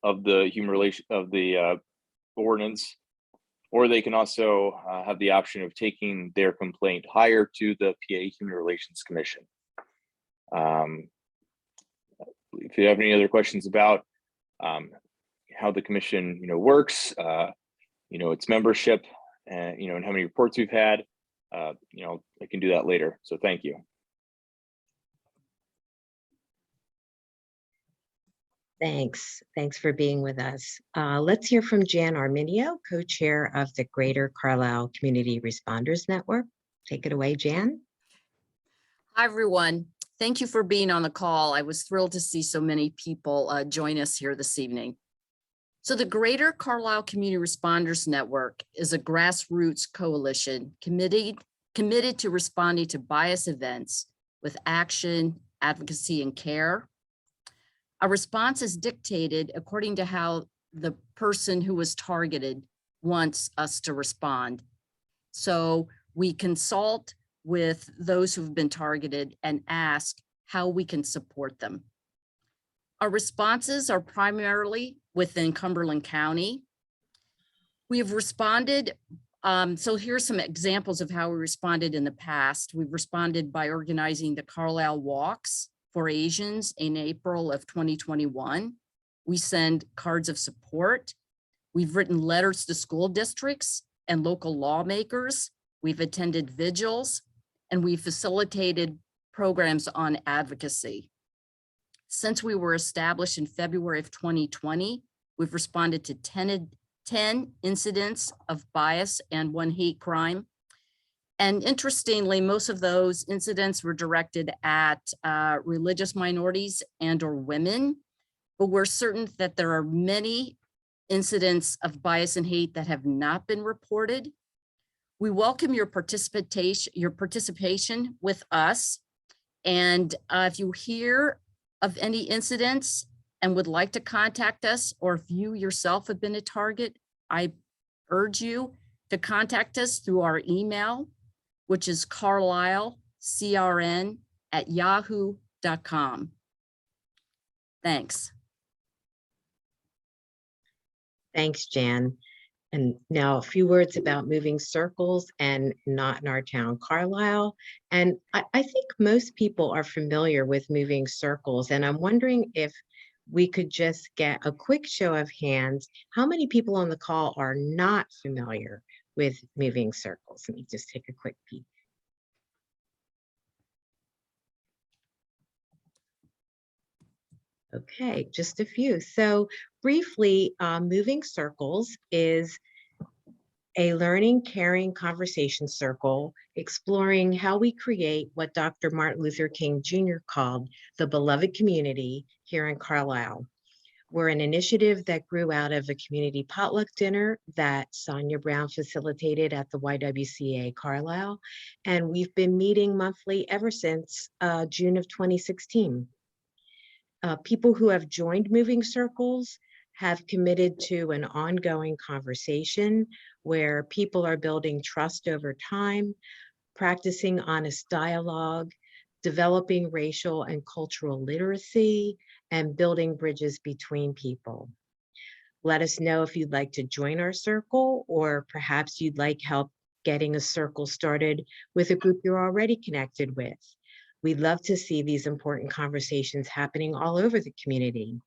S7: of the ordinance, or they can also have the option of taking their complaint higher to the PA Human Relations Commission. If you have any other questions about how the commission works, its membership, and how many reports we've had, I can do that later. So thank you.
S1: Thanks. Thanks for being with us. Let's hear from Jan Arminio, co-chair of the Greater Carlisle Community Responders Network. Take it away, Jan.
S6: Hi, everyone. Thank you for being on the call. I was thrilled to see so many people join us here this evening. So the Greater Carlisle Community Responders Network is a grassroots coalition committed to responding to bias events with action, advocacy, and care. Our response is dictated according to how the person who was targeted wants us to respond. So we consult with those who've been targeted and ask how we can support them. Our responses are primarily within Cumberland County. We have responded, so here's some examples of how we responded in the past. We've responded by organizing the Carlisle Walks for Asians in April of 2021. We send cards of support. We've written letters to school districts and local lawmakers. We've attended vigils, and we've facilitated programs on advocacy. Since we were established in February of 2020, we've responded to 10 incidents of bias and 1 hate crime. And interestingly, most of those incidents were directed at religious minorities and or women, but we're certain that there are many incidents of bias and hate that have not been reported. We welcome your participation with us. And if you hear of any incidents and would like to contact us, or if you yourself have been a target, I urge you to contact us through our email, which is carlilecrn@yahoo.com. Thanks.
S1: Thanks, Jan. And now a few words about moving circles and not in our town, Carlisle. And I think most people are familiar with moving circles. And I'm wondering if we could just get a quick show of hands. How many people on the call are not familiar with moving circles? Let me just take a quick peek. Okay, just a few. So briefly, moving circles is a learning, caring conversation circle exploring how we create what Dr. Martin Luther King Jr. called the beloved community here in Carlisle. We're an initiative that grew out of a community potluck dinner that Sonia Brown facilitated at the YWCA Carlisle. And we've been meeting monthly ever since June of 2016. People who have joined moving circles have committed to an ongoing conversation where people are building trust over time, practicing honest dialogue, developing racial and cultural literacy, and building bridges between people. Let us know if you'd like to join our circle, or perhaps you'd like help getting a circle started with a group you're already connected with. We'd love to see these important conversations happening all over the community.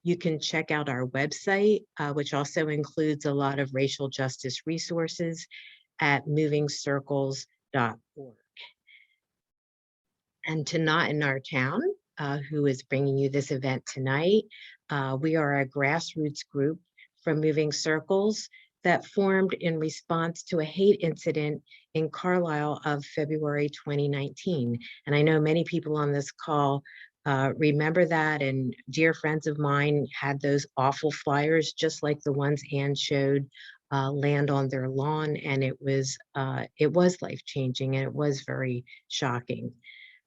S1: You can check out our website, which also includes a lot of racial justice resources at movingcircles.org. And to Not in Our Town, who is bringing you this event tonight, we are a grassroots group from Moving Circles that formed in response to a hate incident in Carlisle of February 2019. And I know many people on this call remember that, and dear friends of mine had those awful flyers, just like the ones Ann showed, land on their lawn, and it was life-changing, and it was very shocking.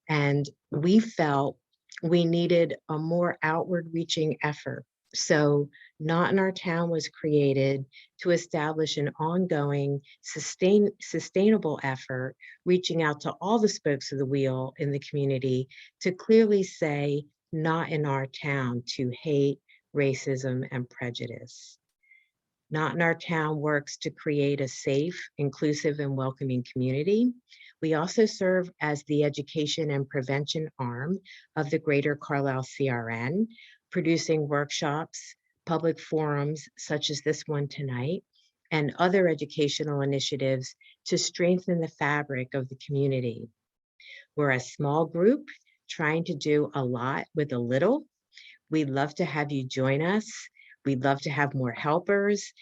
S1: And we felt we needed a more outward-reaching effort. So Not in Our Town was created to establish an ongoing, sustainable effort, reaching out to all the spokes of the wheel in the community to clearly say, not in our town, to hate, racism, and prejudice. Not in Our Town works to create a safe, inclusive, and welcoming community. We also serve as the education and prevention arm of the Greater Carlisle CRN, producing workshops, public forums such as this one tonight, and other educational initiatives to strengthen the fabric of the community. We're a small group trying to do a lot with a little. We'd love to have you join us. We'd love to have more helpers.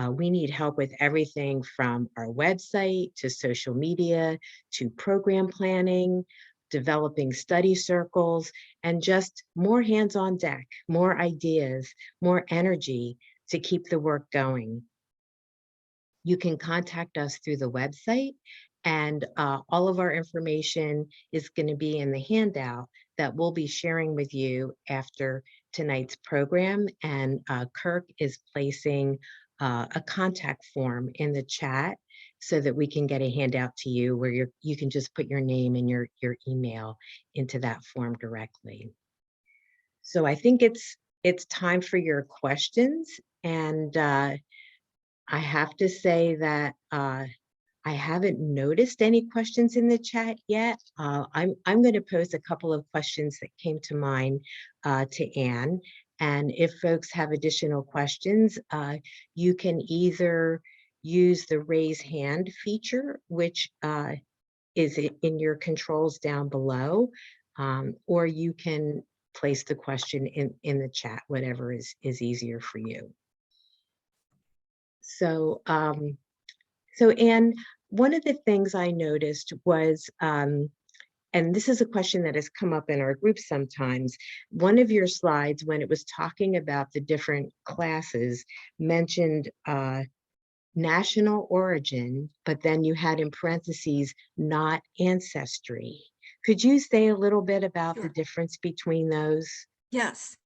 S1: We need help with everything from our website to social media to program planning, developing study circles, and just more hands on deck, more ideas, more energy to keep the work going. You can contact us through the website, and all of our information is going to be in the handout that we'll be sharing with you after tonight's program. And Kirk is placing a contact form in the chat so that we can get a handout to you where you can just put your name and your email into that form directly. So I think it's time for your questions. And I have to say that I haven't noticed any questions in the chat yet. I'm going to pose a couple of questions that came to mind to Ann. And if folks have additional questions, you can either use the raise hand feature, which is in your controls down below, or you can place the question in the chat, whatever is easier for you. So, so Ann, one of the things I noticed was, and this is a question that has come up in our group sometimes, one of your slides when it was talking about the different classes mentioned national origin, but then you had in parentheses, not ancestry. Could you say a little bit about the difference between those?
S3: Yes.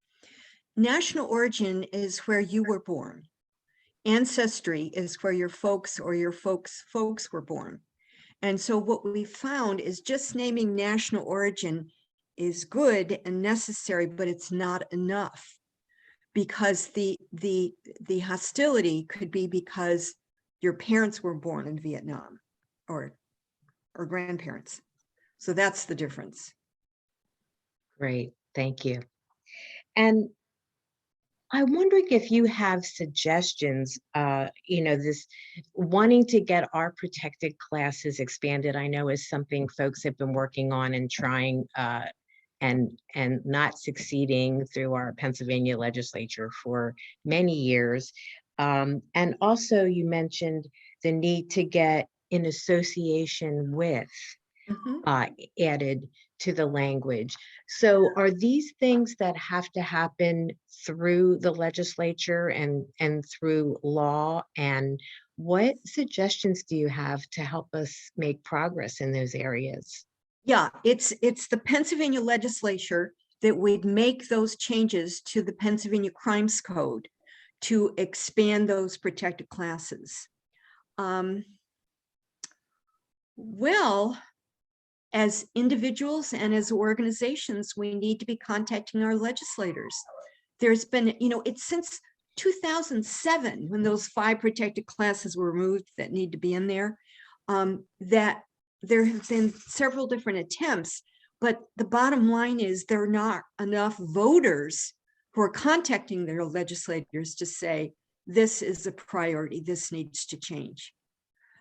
S3: National origin is where you were born. Ancestry is where your folks or your folks' folks were born. And so what we found is just naming national origin is good and necessary, but it's not enough, because the hostility could be because your parents were born in Vietnam or grandparents. So that's the difference.
S1: Great, thank you. And I'm wondering if you have suggestions, this wanting to get our protected classes expanded, I know is something folks have been working on and trying and not succeeding through our Pennsylvania legislature for many years. And also you mentioned the need to get in association with added to the language. So are these things that have to happen through the legislature and through law? And what suggestions do you have to help us make progress in those areas?
S3: Yeah, it's the Pennsylvania legislature that would make those changes to the Pennsylvania Crimes Code to expand those protected classes. Well, as individuals and as organizations, we need to be contacting our legislators. There's been, it's since 2007 when those 5 protected classes were removed that need to be in there, that there have been several different attempts, but the bottom line is there are not enough voters who are contacting their legislators to say, this is a priority, this needs to change.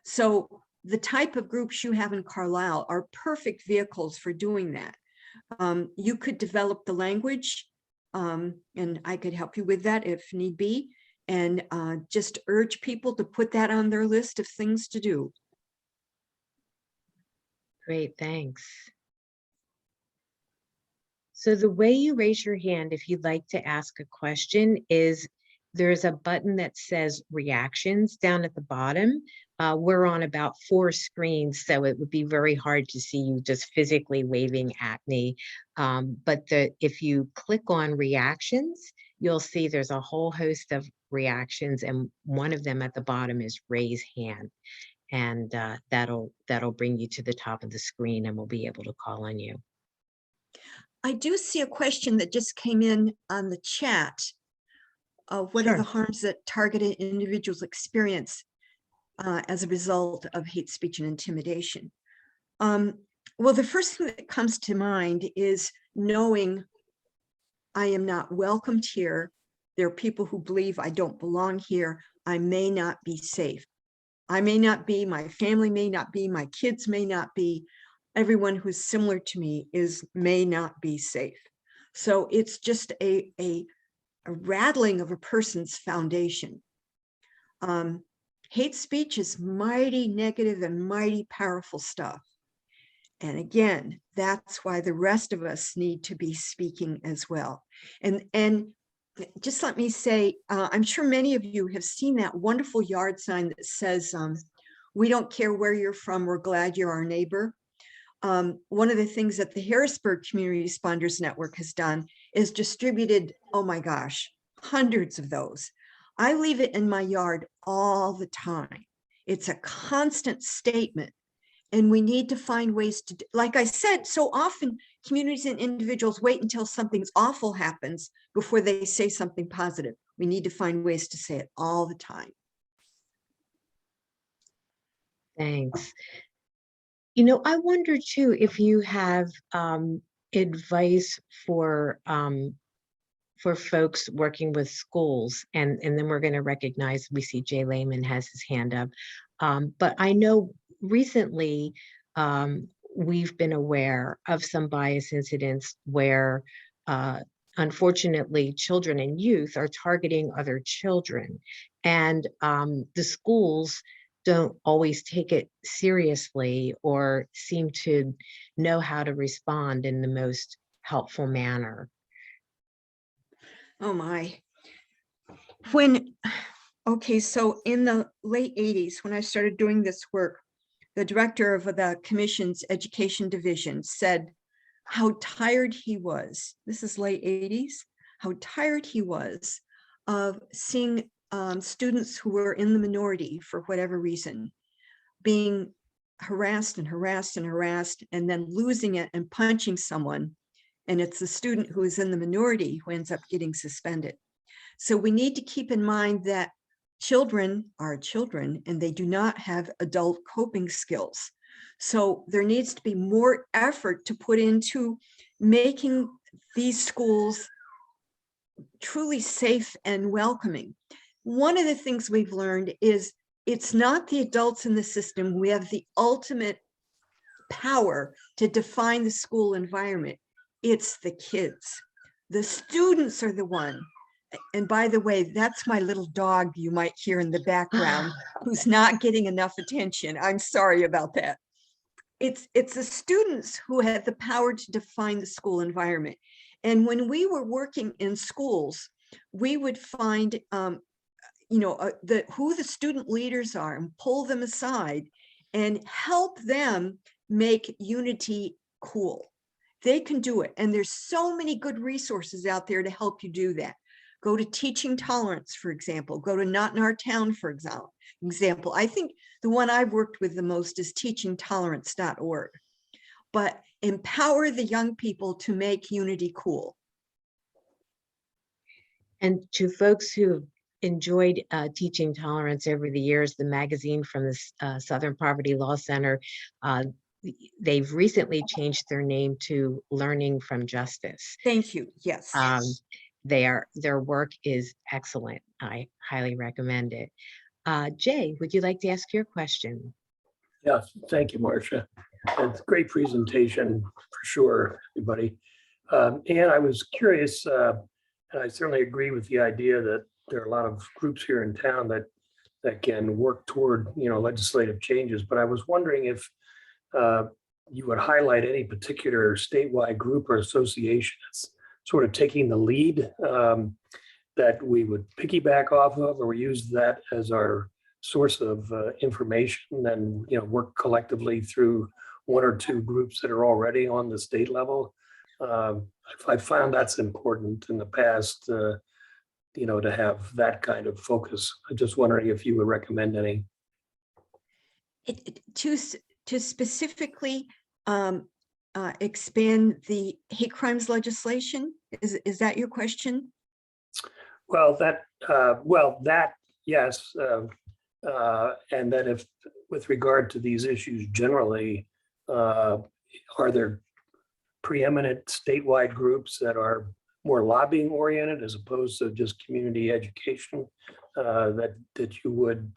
S3: So the type of groups you have in Carlisle are perfect vehicles for doing that. You could develop the language, and I could help you with that if need be, and just urge people to put that on their list of things to do.
S1: Great, thanks. So the way you raise your hand if you'd like to ask a question is there's a button that says reactions down at the bottom. We're on about 4 screens, so it would be very hard to see you just physically waving at me. But if you click on reactions, you'll see there's a whole host of reactions, and one of them at the bottom is raise hand. And that'll bring you to the top of the screen, and we'll be able to call on you.
S3: I do see a question that just came in on the chat. What are the harms that targeted individuals experience as a result of hate speech and intimidation? Well, the first thing that comes to mind is knowing I am not welcomed here. There are people who believe I don't belong here. I may not be safe. I may not be, my family may not be, my kids may not be, everyone who's similar to me may not be safe. So it's just a rattling of a person's foundation. Hate speech is mighty negative and mighty powerful stuff. And again, that's why the rest of us need to be speaking as well. And just let me say, I'm sure many of you have seen that wonderful yard sign that says, we don't care where you're from, we're glad you're our neighbor. One of the things that the Harrisburg Community Responders Network has done is distributed, oh my gosh, hundreds of those. I leave it in my yard all the time. It's a constant statement. And we need to find ways to, like I said, so often communities and individuals wait until something's awful happens before they say something positive. We need to find ways to say it all the time.
S1: Thanks. You know, I wonder too, if you have advice for folks working with schools, and then we're going to recognize, we see Jay Lehman has his hand up. But I know recently we've been aware of some bias incidents where unfortunately children and youth are targeting other children, and the schools don't always take it seriously or seem to know how to respond in the most helpful manner.
S3: Oh my. Okay, so in the late 80s, when I started doing this work, the director of the commission's education division said how tired he was. This is late 80s, how tired he was of seeing students who were in the minority for whatever reason being harassed and harassed and harassed, and then losing it and punching someone. And it's the student who is in the minority who ends up getting suspended. So we need to keep in mind that children are children and they do not have adult coping skills. So there needs to be more effort to put into making these schools truly safe and welcoming. One of the things we've learned is it's not the adults in the system who have the ultimate power to define the school environment. It's the kids. The students are the one. And by the way, that's my little dog you might hear in the background who's not getting enough attention. I'm sorry about that. It's the students who have the power to define the school environment. And when we were working in schools, we would find who the student leaders are and pull them aside and help them make unity cool. They can do it. And there's so many good resources out there to help you do that. Go to Teaching Tolerance, for example. Go to Not in Our Town, for example. I think the one I've worked with the most is teachingtolerance.org. But empower the young people to make unity cool.
S1: And to folks who enjoyed Teaching Tolerance over the years, the magazine from the Southern Poverty Law Center, they've recently changed their name to Learning from Justice.
S3: Thank you. Yes.
S1: Their work is excellent. I highly recommend it. Jay, would you like to ask your question?
S8: Yes, thank you, Marcia. It's a great presentation for sure, everybody. And I was curious, and I certainly agree with the idea that there are a lot of groups here in town that can work toward, legislative changes. But I was wondering if you would highlight any particular statewide group or association that's sort of taking the lead that we would piggyback off of, or use that as our source of information and work collectively through one or two groups that are already on the state level. I found that's important in the past, to have that kind of focus. I'm just wondering if you would recommend any.
S3: To specifically expand the hate crimes legislation, is that your question?
S8: Well, yes. And then if, with regard to these issues generally, are there preeminent statewide groups that are more lobbying oriented as opposed to just community education that you would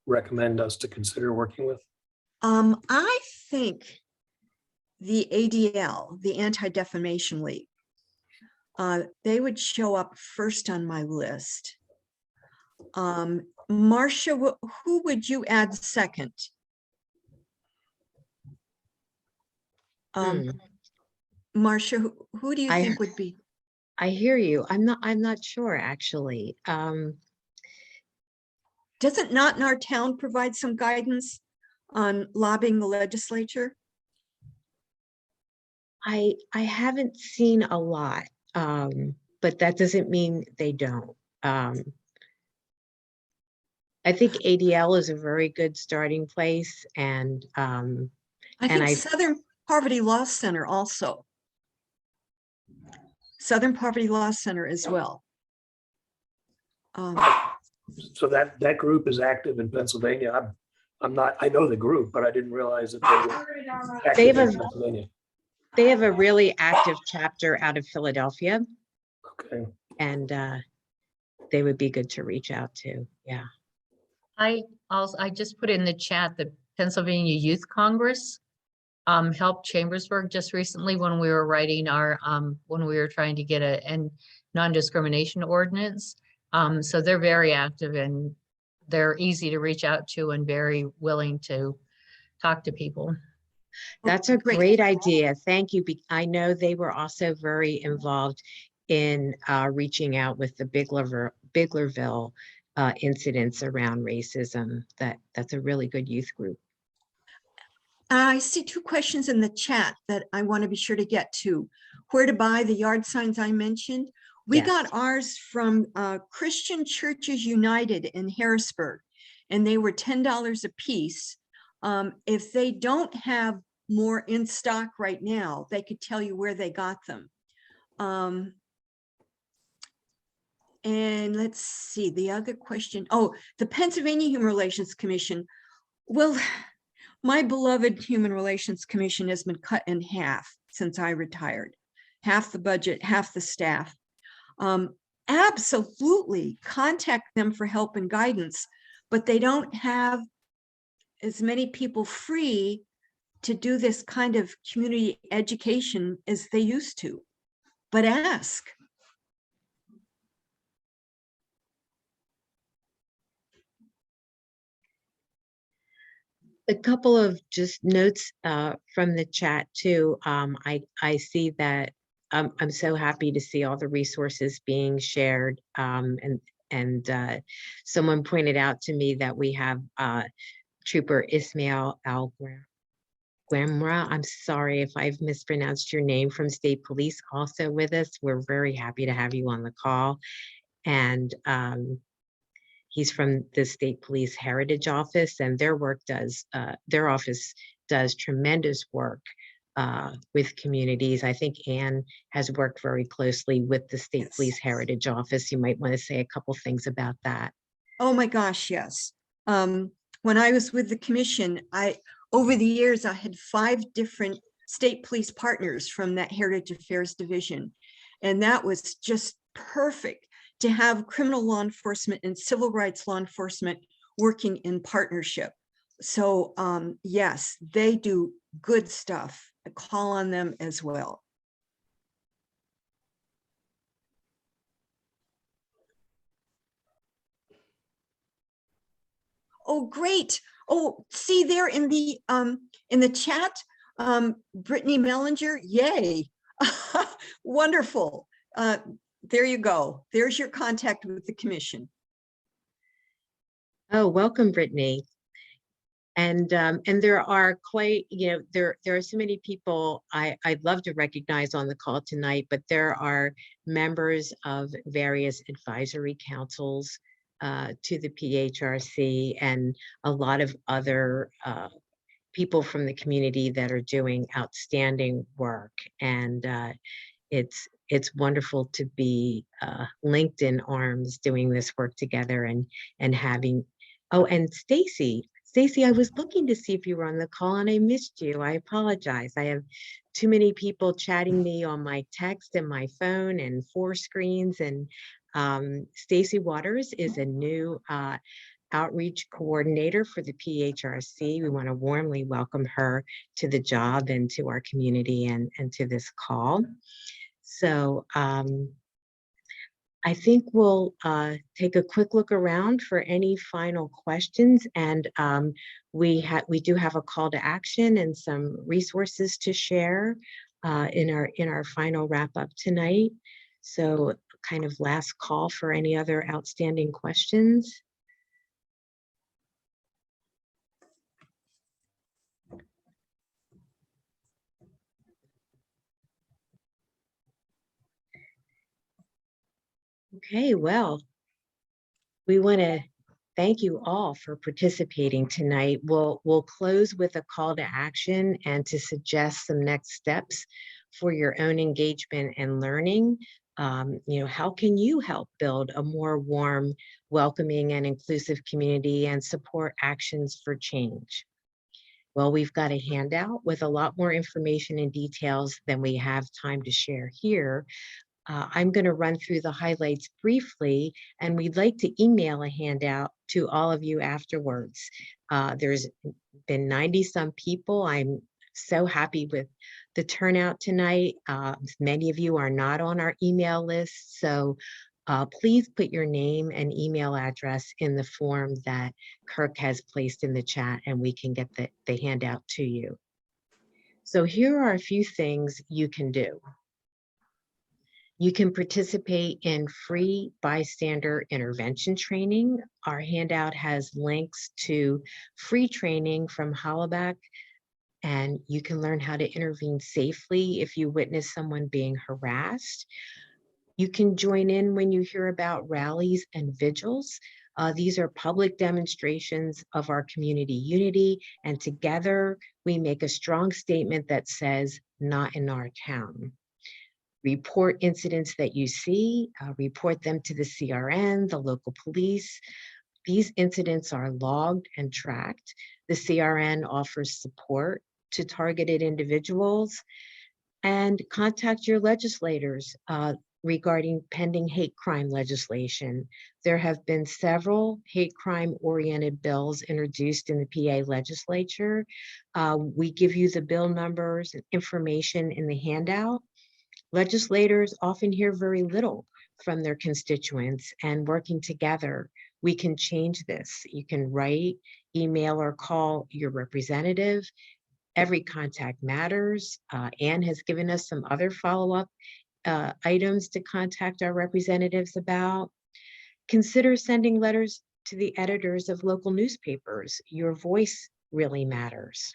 S8: recommend us to consider working with?
S3: I think the ADL, the Anti-Defamation League, they would show up first on my list. Marcia, who would you add second? Marcia, who do you think would be?
S1: I hear you. I'm not sure actually.
S3: Doesn't Not in Our Town provide some guidance on lobbying the legislature?
S1: I haven't seen a lot, but that doesn't mean they don't. I think ADL is a very good starting place, and
S3: I think Southern Poverty Law Center also. Southern Poverty Law Center as well.
S8: So that group is active in Pennsylvania. I'm not, I know the group, but I didn't realize that they were
S1: They
S8: active
S1: have
S8: in Pennsylvania.
S1: They have a really active chapter out of Philadelphia,
S8: Okay.
S1: and they would be good to reach out to. Yeah.
S9: I just put in the chat that Pennsylvania Youth Congress helped Chambersburg just recently when we were writing our when we were trying to get a non-discrimination ordinance. So they're very active and they're easy to reach out to and very willing to talk to people.
S1: That's a great idea. Thank you. I know they were also very involved in reaching out with the Biglerville incidents around racism. That's a really good youth group.
S3: I see two questions in the chat that I want to be sure to get to. Where to buy the yard signs I mentioned? We
S1: Yes.
S3: got ours from Christian Churches United in Harrisburg, and they were $10 a piece. If they don't have more in stock right now, they could tell you where they got them. And let's see, the other question. Oh, the Pennsylvania Human Relations Commission. Well, my beloved Human Relations Commission has been cut in half since I retired. Half the budget, half the staff. Absolutely contact them for help and guidance, but they don't have as many people free to do this kind of community education as they used to. But ask.
S1: A couple of just notes from the chat too. I see that I'm so happy to see all the resources being shared. And someone pointed out to me that we have Trooper Ismail Al-Gwamra. I'm sorry if I've mispronounced your name, from State Police, also with us. We're very happy to have you on the call. And he's from the State Police Heritage Office, and their office does tremendous work with communities. I think Ann has worked very closely with the State
S3: Yes.
S1: Police Heritage Office. You might want to say a couple things about that.
S3: Oh my gosh, yes. When I was with the commission, over the years, I had 5 different state police partners from that Heritage Affairs Division. And that was just perfect to have criminal law enforcement and civil rights law enforcement working in partnership. So yes, they do good stuff. I call on them as well. Oh, great. Oh, see there in the chat, Brittany Mellinger, yay. Wonderful. There you go. There's your contact with the commission.
S1: Oh, welcome, Brittany. And there are quite, there are so many people I'd love to recognize on the call tonight, but there are members of various advisory councils to the PHRC, and a lot of other people from the community that are doing outstanding work. And it's wonderful to be linked in arms doing this work together and having, oh, and Stacy, I was looking to see if you were on the call and I missed you. I apologize. I have too many people chatting me on my text and my phone and 4 screens. And Stacy Waters is a new outreach coordinator for the PHRC. We want to warmly welcome her to the job and to our community and to this call. So I think we'll take a quick look around for any final questions, and we do have a call to action and some resources to share in our final wrap up tonight. So kind of last call for any other outstanding questions. Okay, well, we want to thank you all for participating tonight. We'll close with a call to action and to suggest some next steps for your own engagement and learning. How can you help build a more warm, welcoming, and inclusive community and support actions for change? Well, we've got a handout with a lot more information and details than we have time to share here. I'm going to run through the highlights briefly, and we'd like to email a handout to all of you afterwards. There's been 90 some people. I'm so happy with the turnout tonight. Many of you are not on our email list, so please put your name and email address in the form that Kirk has placed in the chat, and we can get the handout to you. So here are a few things you can do. You can participate in free bystander intervention training. Our handout has links to free training from Hollaback, and you can learn how to intervene safely if you witness someone being harassed. You can join in when you hear about rallies and vigils. These are public demonstrations of our community unity, and together we make a strong statement that says, "Not in our town." Report incidents that you see, report them to the CRN, the local police. These incidents are logged and tracked. The CRN offers support to targeted individuals, and contact your legislators regarding pending hate crime legislation. There have been several hate crime oriented bills introduced in the PA legislature. We give you the bill numbers and information in the handout. Legislators often hear very little from their constituents, and working together, we can change this. You can write, email, or call your representative. Every contact matters. Ann has given us some other follow-up items to contact our representatives about. Consider sending letters to the editors of local newspapers. Your voice really matters.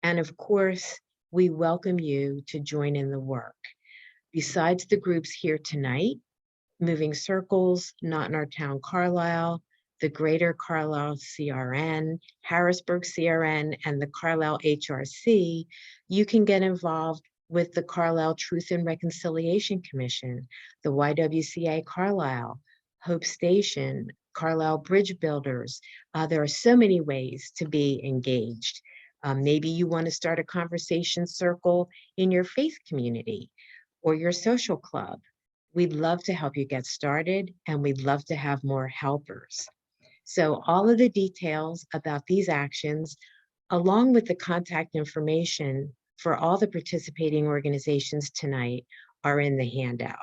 S1: And of course, we welcome you to join in the work. Besides the groups here tonight, Moving Circles, Not in Our Town Carlisle, the Greater Carlisle CRN, Harrisburg CRN, and the Carlisle HRC, you can get involved with the Carlisle Truth and Reconciliation Commission, the YWCA Carlisle, Hope Station, Carlisle Bridge Builders. There are so many ways to be engaged. Maybe you want to start a conversation circle in your faith community or your social club. We'd love to help you get started, and we'd love to have more helpers. So all of the details about these actions, along with the contact information for all the participating organizations tonight, are in the handout.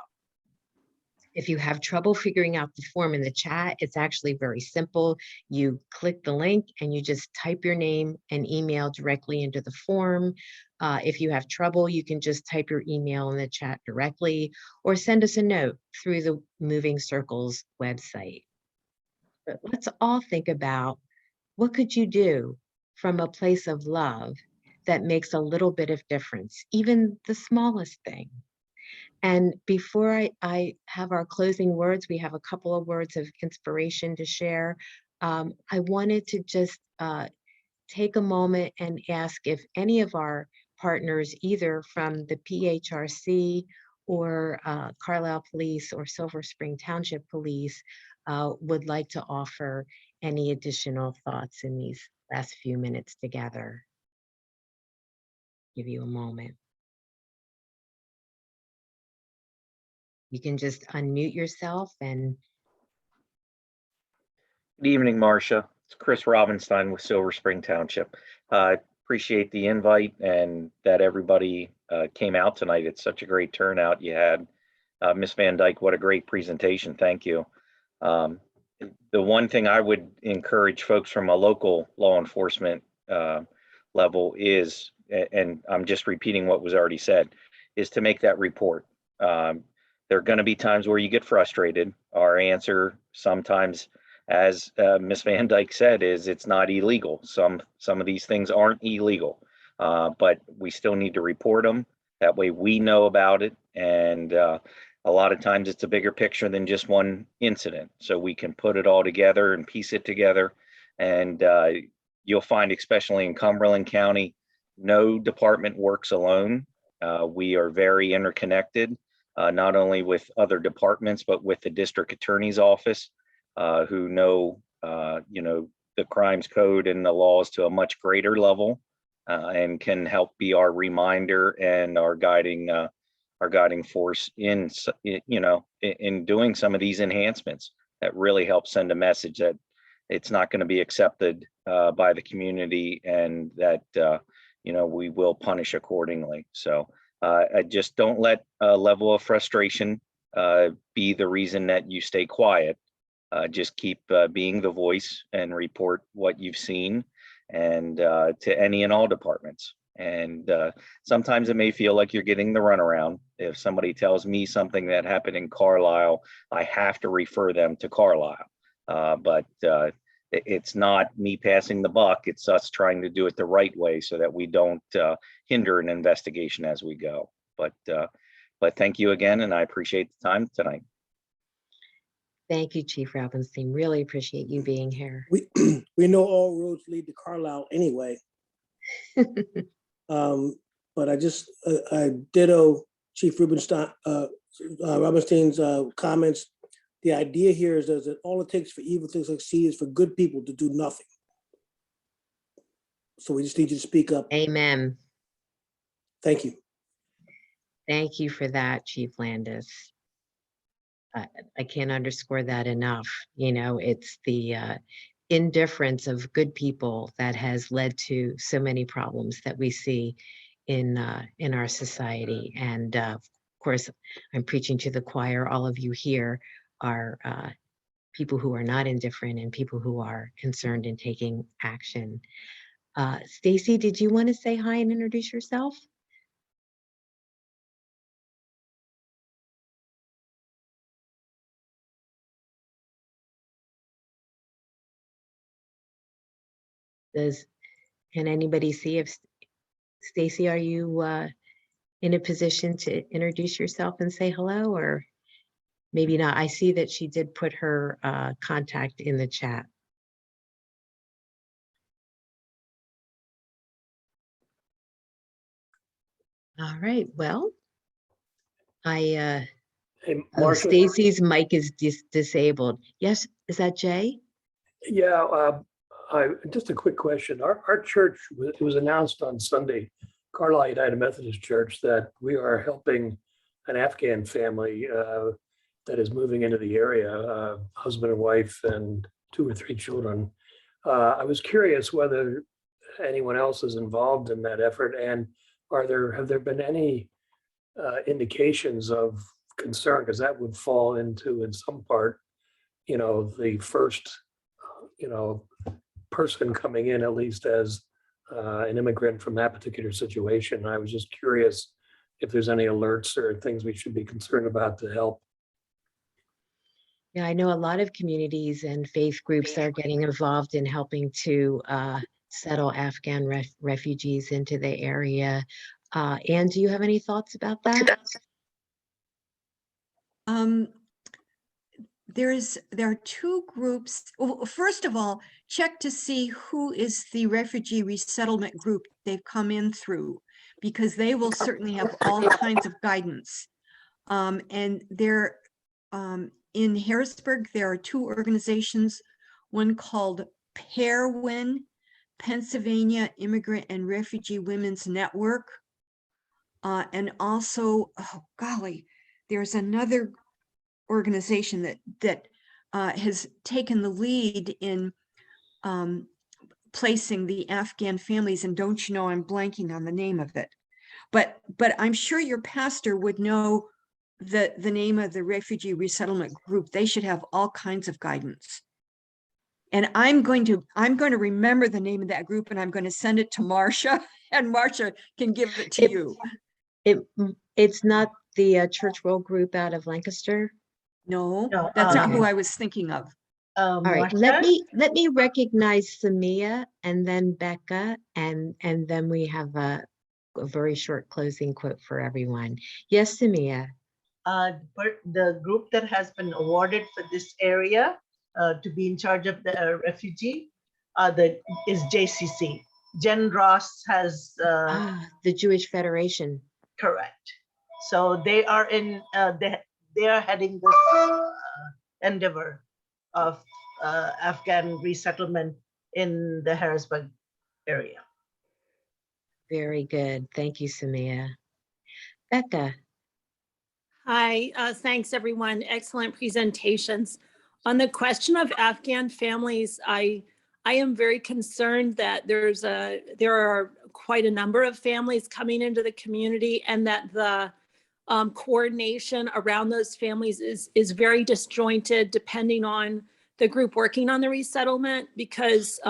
S1: If you have trouble figuring out the form in the chat, it's actually very simple. You click the link and you just type your name and email directly into the form. If you have trouble, you can just type your email in the chat directly or send us a note through the Moving Circles website. But let's all think about, what could you do from a place of love that makes a little bit of difference, even the smallest thing? And before I have our closing words, we have a couple of words of inspiration to share. I wanted to just take a moment and ask if any of our partners, either from the PHRC or Carlisle Police or Silver Spring Township Police, would like to offer any additional thoughts in these last few minutes together. Give you a moment. You can just unmute yourself and
S10: Good evening, Marcia. It's Chris Robinstein with Silver Spring Township. Appreciate the invite and that everybody came out tonight. It's such a great turnout you had. Ms. Van Dyke, what a great presentation. Thank you. The one thing I would encourage folks from a local law enforcement level is, and I'm just repeating what was already said, is to make that report. There are going to be times where you get frustrated. Our answer sometimes, as Ms. Van Dyke said, is it's not illegal. Some of these things aren't illegal, but we still need to report them. That way we know about it. And a lot of times it's a bigger picture than just one incident. So we can put it all together and piece it together. And you'll find, especially in Cumberland County, no department works alone. We are very interconnected, not only with other departments, but with the district attorney's office, who know, the crimes code and the laws to a much greater level, and can help be our reminder and our guiding force in doing some of these enhancements that really help send a message that it's not going to be accepted by the community, and that we will punish accordingly. So I just don't let a level of frustration be the reason that you stay quiet. Just keep being the voice and report what you've seen, and to any and all departments. And sometimes it may feel like you're getting the runaround. If somebody tells me something that happened in Carlisle, I have to refer them to Carlisle. But it's not me passing the buck. It's us trying to do it the right way so that we don't hinder an investigation as we go. But thank you again, and I appreciate the time tonight.
S1: Thank you, Chief Robinstein. Really appreciate you being here.
S11: We know all roads lead to Carlisle anyway. But I ditto Chief Robinstein's comments. The idea here is that all it takes for evil to succeed is for good people to do nothing. So we just need you to speak up.
S1: Amen.
S11: Thank you.
S1: Thank you for that, Chief Landis. I can't underscore that enough. It's the indifference of good people that has led to so many problems that we see in our society. And of course, I'm preaching to the choir. All of you here are people who are not indifferent and people who are concerned in taking action. Stacy, did you want to say hi and introduce yourself? Can anybody see if Stacy, are you in a position to introduce yourself and say hello, or maybe not? I see that she did put her contact in the chat. All right, well,
S8: Hey, Marcia.
S1: Stacy's mic is disabled. Yes, is that Jay?
S8: Yeah, just a quick question. Our church, it was announced on Sunday, Carlisle United Methodist Church, that we are helping an Afghan family that is moving into the area, husband and wife and 2 or 3 children. I was curious whether anyone else is involved in that effort, and have there been any indications of concern, because that would fall into, in some part, the first, person coming in, at least as an immigrant from that particular situation. I was just curious if there's any alerts or things we should be concerned about to help.
S1: Yeah, I know a lot of communities and faith groups are getting involved in helping to settle Afghan refugees into the area. Ann, do you have any thoughts about that?
S3: There are 2 groups. Well, first of all, check to see who is the refugee resettlement group they've come in through, because they will certainly have all kinds of guidance. And there, in Harrisburg, there are 2 organizations, one called PAIRWIN, Pennsylvania Immigrant and Refugee Women's Network. And also, oh golly, there's another organization that has taken the lead in placing the Afghan families, and don't you know, I'm blanking on the name of it. But I'm sure your pastor would know the name of the refugee resettlement group. They should have all kinds of guidance. And I'm going to remember the name of that group, and I'm going to send it to Marcia, and Marcia can give it to you.
S1: It's not the Church World Group out of Lancaster.
S3: No,
S9: No,
S3: that's not who I was thinking of.
S1: All right, let me recognize Samia and then Becca, and then we have a very short closing quote for everyone. Yes, Samia.
S12: The group that has been awarded for this area to be in charge of the refugee is JCC. Jen Ross has
S1: The Jewish Federation.
S12: correct. So they are in they are heading this endeavor of Afghan resettlement in the Harrisburg area.
S1: Very good. Thank you, Samia. Becca.
S13: Hi, thanks everyone. Excellent presentations. On the question of Afghan families, I am very concerned that there are quite a number of families coming into the community, and that the coordination around those families is very disjointed depending on the group working on the resettlement, because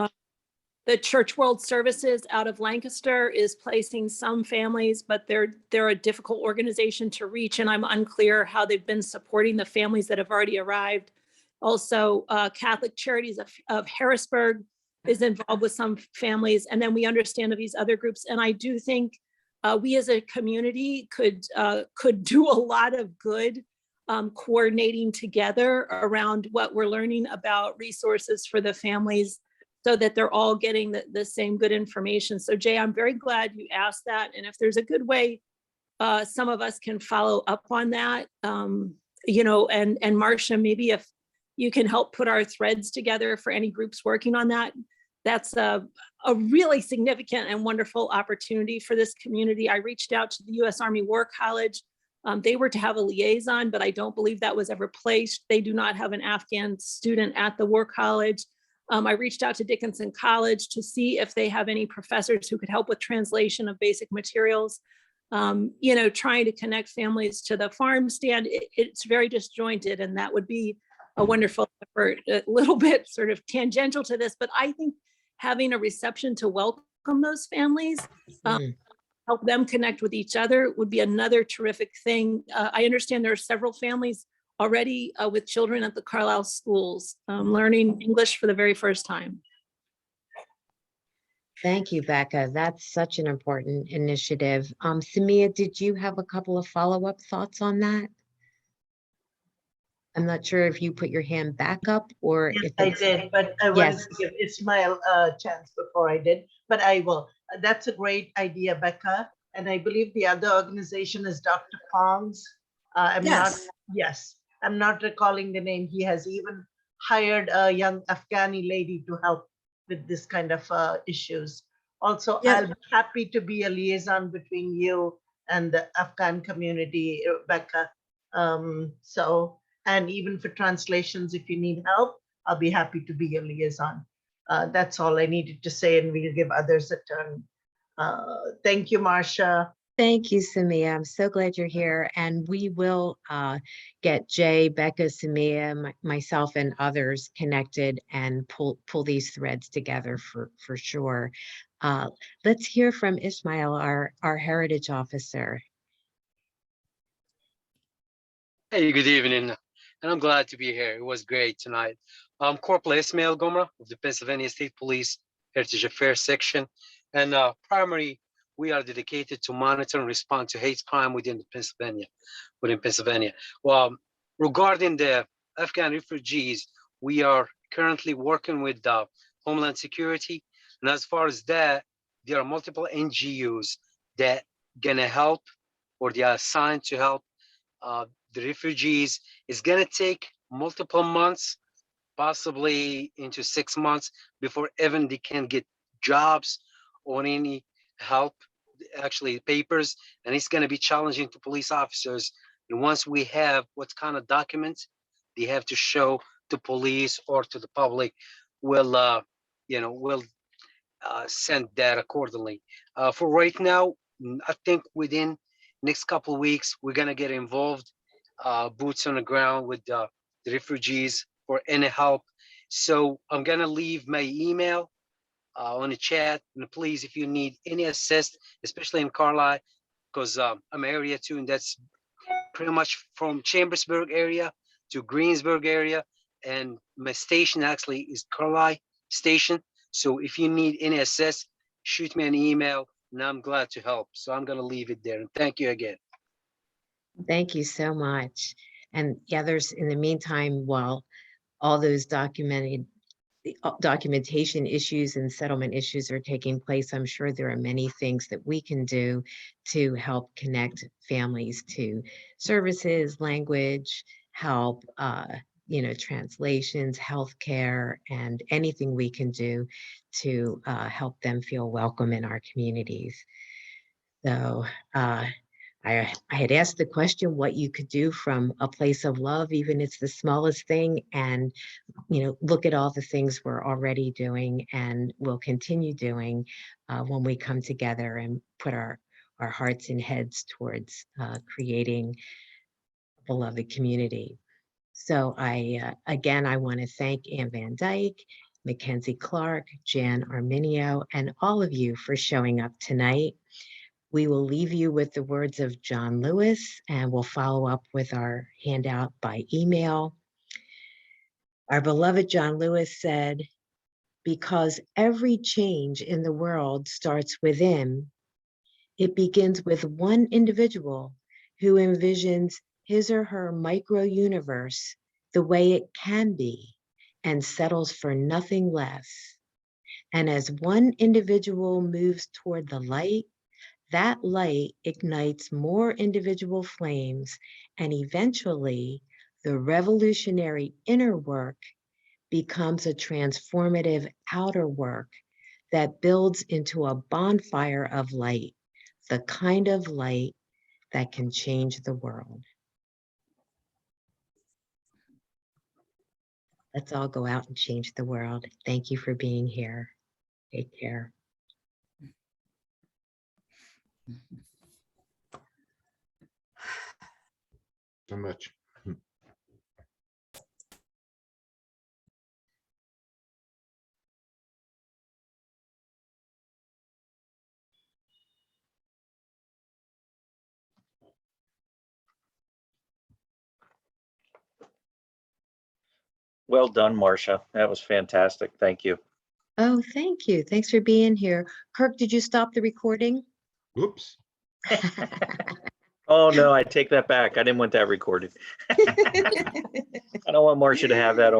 S13: the Church World Services out of Lancaster is placing some families, but they're a difficult organization to reach, and I'm unclear how they've been supporting the families that have already arrived. Also, Catholic Charities of Harrisburg is involved with some families, and then we understand of these other groups. And I do think we as a community could do a lot of good coordinating together around what we're learning about resources for the families, so that they're all getting the same good information. So Jay, I'm very glad you asked that. And if there's a good way, some of us can follow up on that, you know, and Marcia, maybe if you can help put our threads together for any groups working on that, that's a really significant and wonderful opportunity for this community. I reached out to the U.S. Army War College. They were to have a liaison, but I don't believe that was ever placed. They do not have an Afghan student at the War College. I reached out to Dickinson College to see if they have any professors who could help with translation of basic materials. You know, trying to connect families to the farm stand, it's very disjointed, and that would be a wonderful effort, a little bit sort of tangential to this, but I think having a reception to welcome those families, help them connect with each other would be another terrific thing. I understand there are several families already with children at the Carlisle schools learning English for the very first time.
S1: Thank you, Becca. That's such an important initiative. Samia, did you have a couple of follow-up thoughts on that? I'm not sure if you put your hand back up or
S12: Yes,
S1: if
S12: I
S1: it's...
S12: did, but I wanted to give Ismail a chance before I did, but I will. That's a great idea, Becca. And I believe the other organization is Dr. Pong's.
S3: Yes.
S12: I'm not recalling the name. He has even hired a young Afghani lady to help with this kind of issues. Also,
S3: Yeah.
S12: I'll be happy to be a liaison between you and the Afghan community, Becca. And even for translations, if you need help, I'll be happy to be your liaison. That's all I needed to say, and we'll give others a turn. Thank you, Marcia.
S1: Thank you, Samia. I'm so glad you're here. And we will get Jay, Becca, Samia, myself, and others connected and pull these threads together for sure. Let's hear from Ismail, our heritage officer.
S14: Hey, good evening, and I'm glad to be here. It was great tonight. I'm Corporal Ismail Gomra of the Pennsylvania State Police Heritage Affairs Section, and primarily we are dedicated to monitor and respond to hate crime within Pennsylvania. Well, regarding the Afghan refugees, we are currently working with Homeland Security, and as far as that, there are multiple NGOs that gonna help, or they are assigned to help the refugees. Is gonna take multiple months, possibly into 6 months, before even they can get jobs or any help, actually papers, and it's gonna be challenging to police officers. And once we have what kind of documents they have to show to police or to the public, we'll send that accordingly. For right now, I think within next couple of weeks, we're gonna get involved, boots on the ground with the refugees for any help. So I'm gonna leave my email on the chat, and please, if you need any assist, especially in Carlisle, because I'm area too, and that's pretty much from Chambersburg area to Greensburg area, and my station actually is Carlisle station. So if you need any assist, shoot me an email, and I'm glad to help. So I'm gonna leave it there, and thank you again.
S1: Thank you so much. And yeah, there's, in the meantime, while all those documentation issues and settlement issues are taking place, I'm sure there are many things that we can do to help connect families to services, language, help, translations, healthcare, and anything we can do to help them feel welcome in our communities. So I had asked the question what you could do from a place of love, even it's the smallest thing, and look at all the things we're already doing and will continue doing when we come together and put our hearts and heads towards creating a beloved community. So I want to thank Ann Van Dyke, Mackenzie Clark, Jan Arminio, and all of you for showing up tonight. We will leave you with the words of John Lewis, and we'll follow up with our handout by email. Our beloved John Lewis said, "Because every change in the world starts within, it begins with one individual who envisions his or her micro-universe the way it can be and settles for nothing less. And as one individual moves toward the light, that light ignites more individual flames, and eventually the revolutionary inner work becomes a transformative outer work that builds into a bonfire of light, the kind of light that can change the world." Let's all go out and change the world. Thank you for being here. Take care.
S5: So much.
S10: Well done, Marcia. That was fantastic. Thank you.
S1: Oh, thank you. Thanks for being here. Kirk, did you stop the recording?
S5: Oops.
S10: Oh, no, I take that back. I didn't want that recorded. I don't want Marcia to have that on.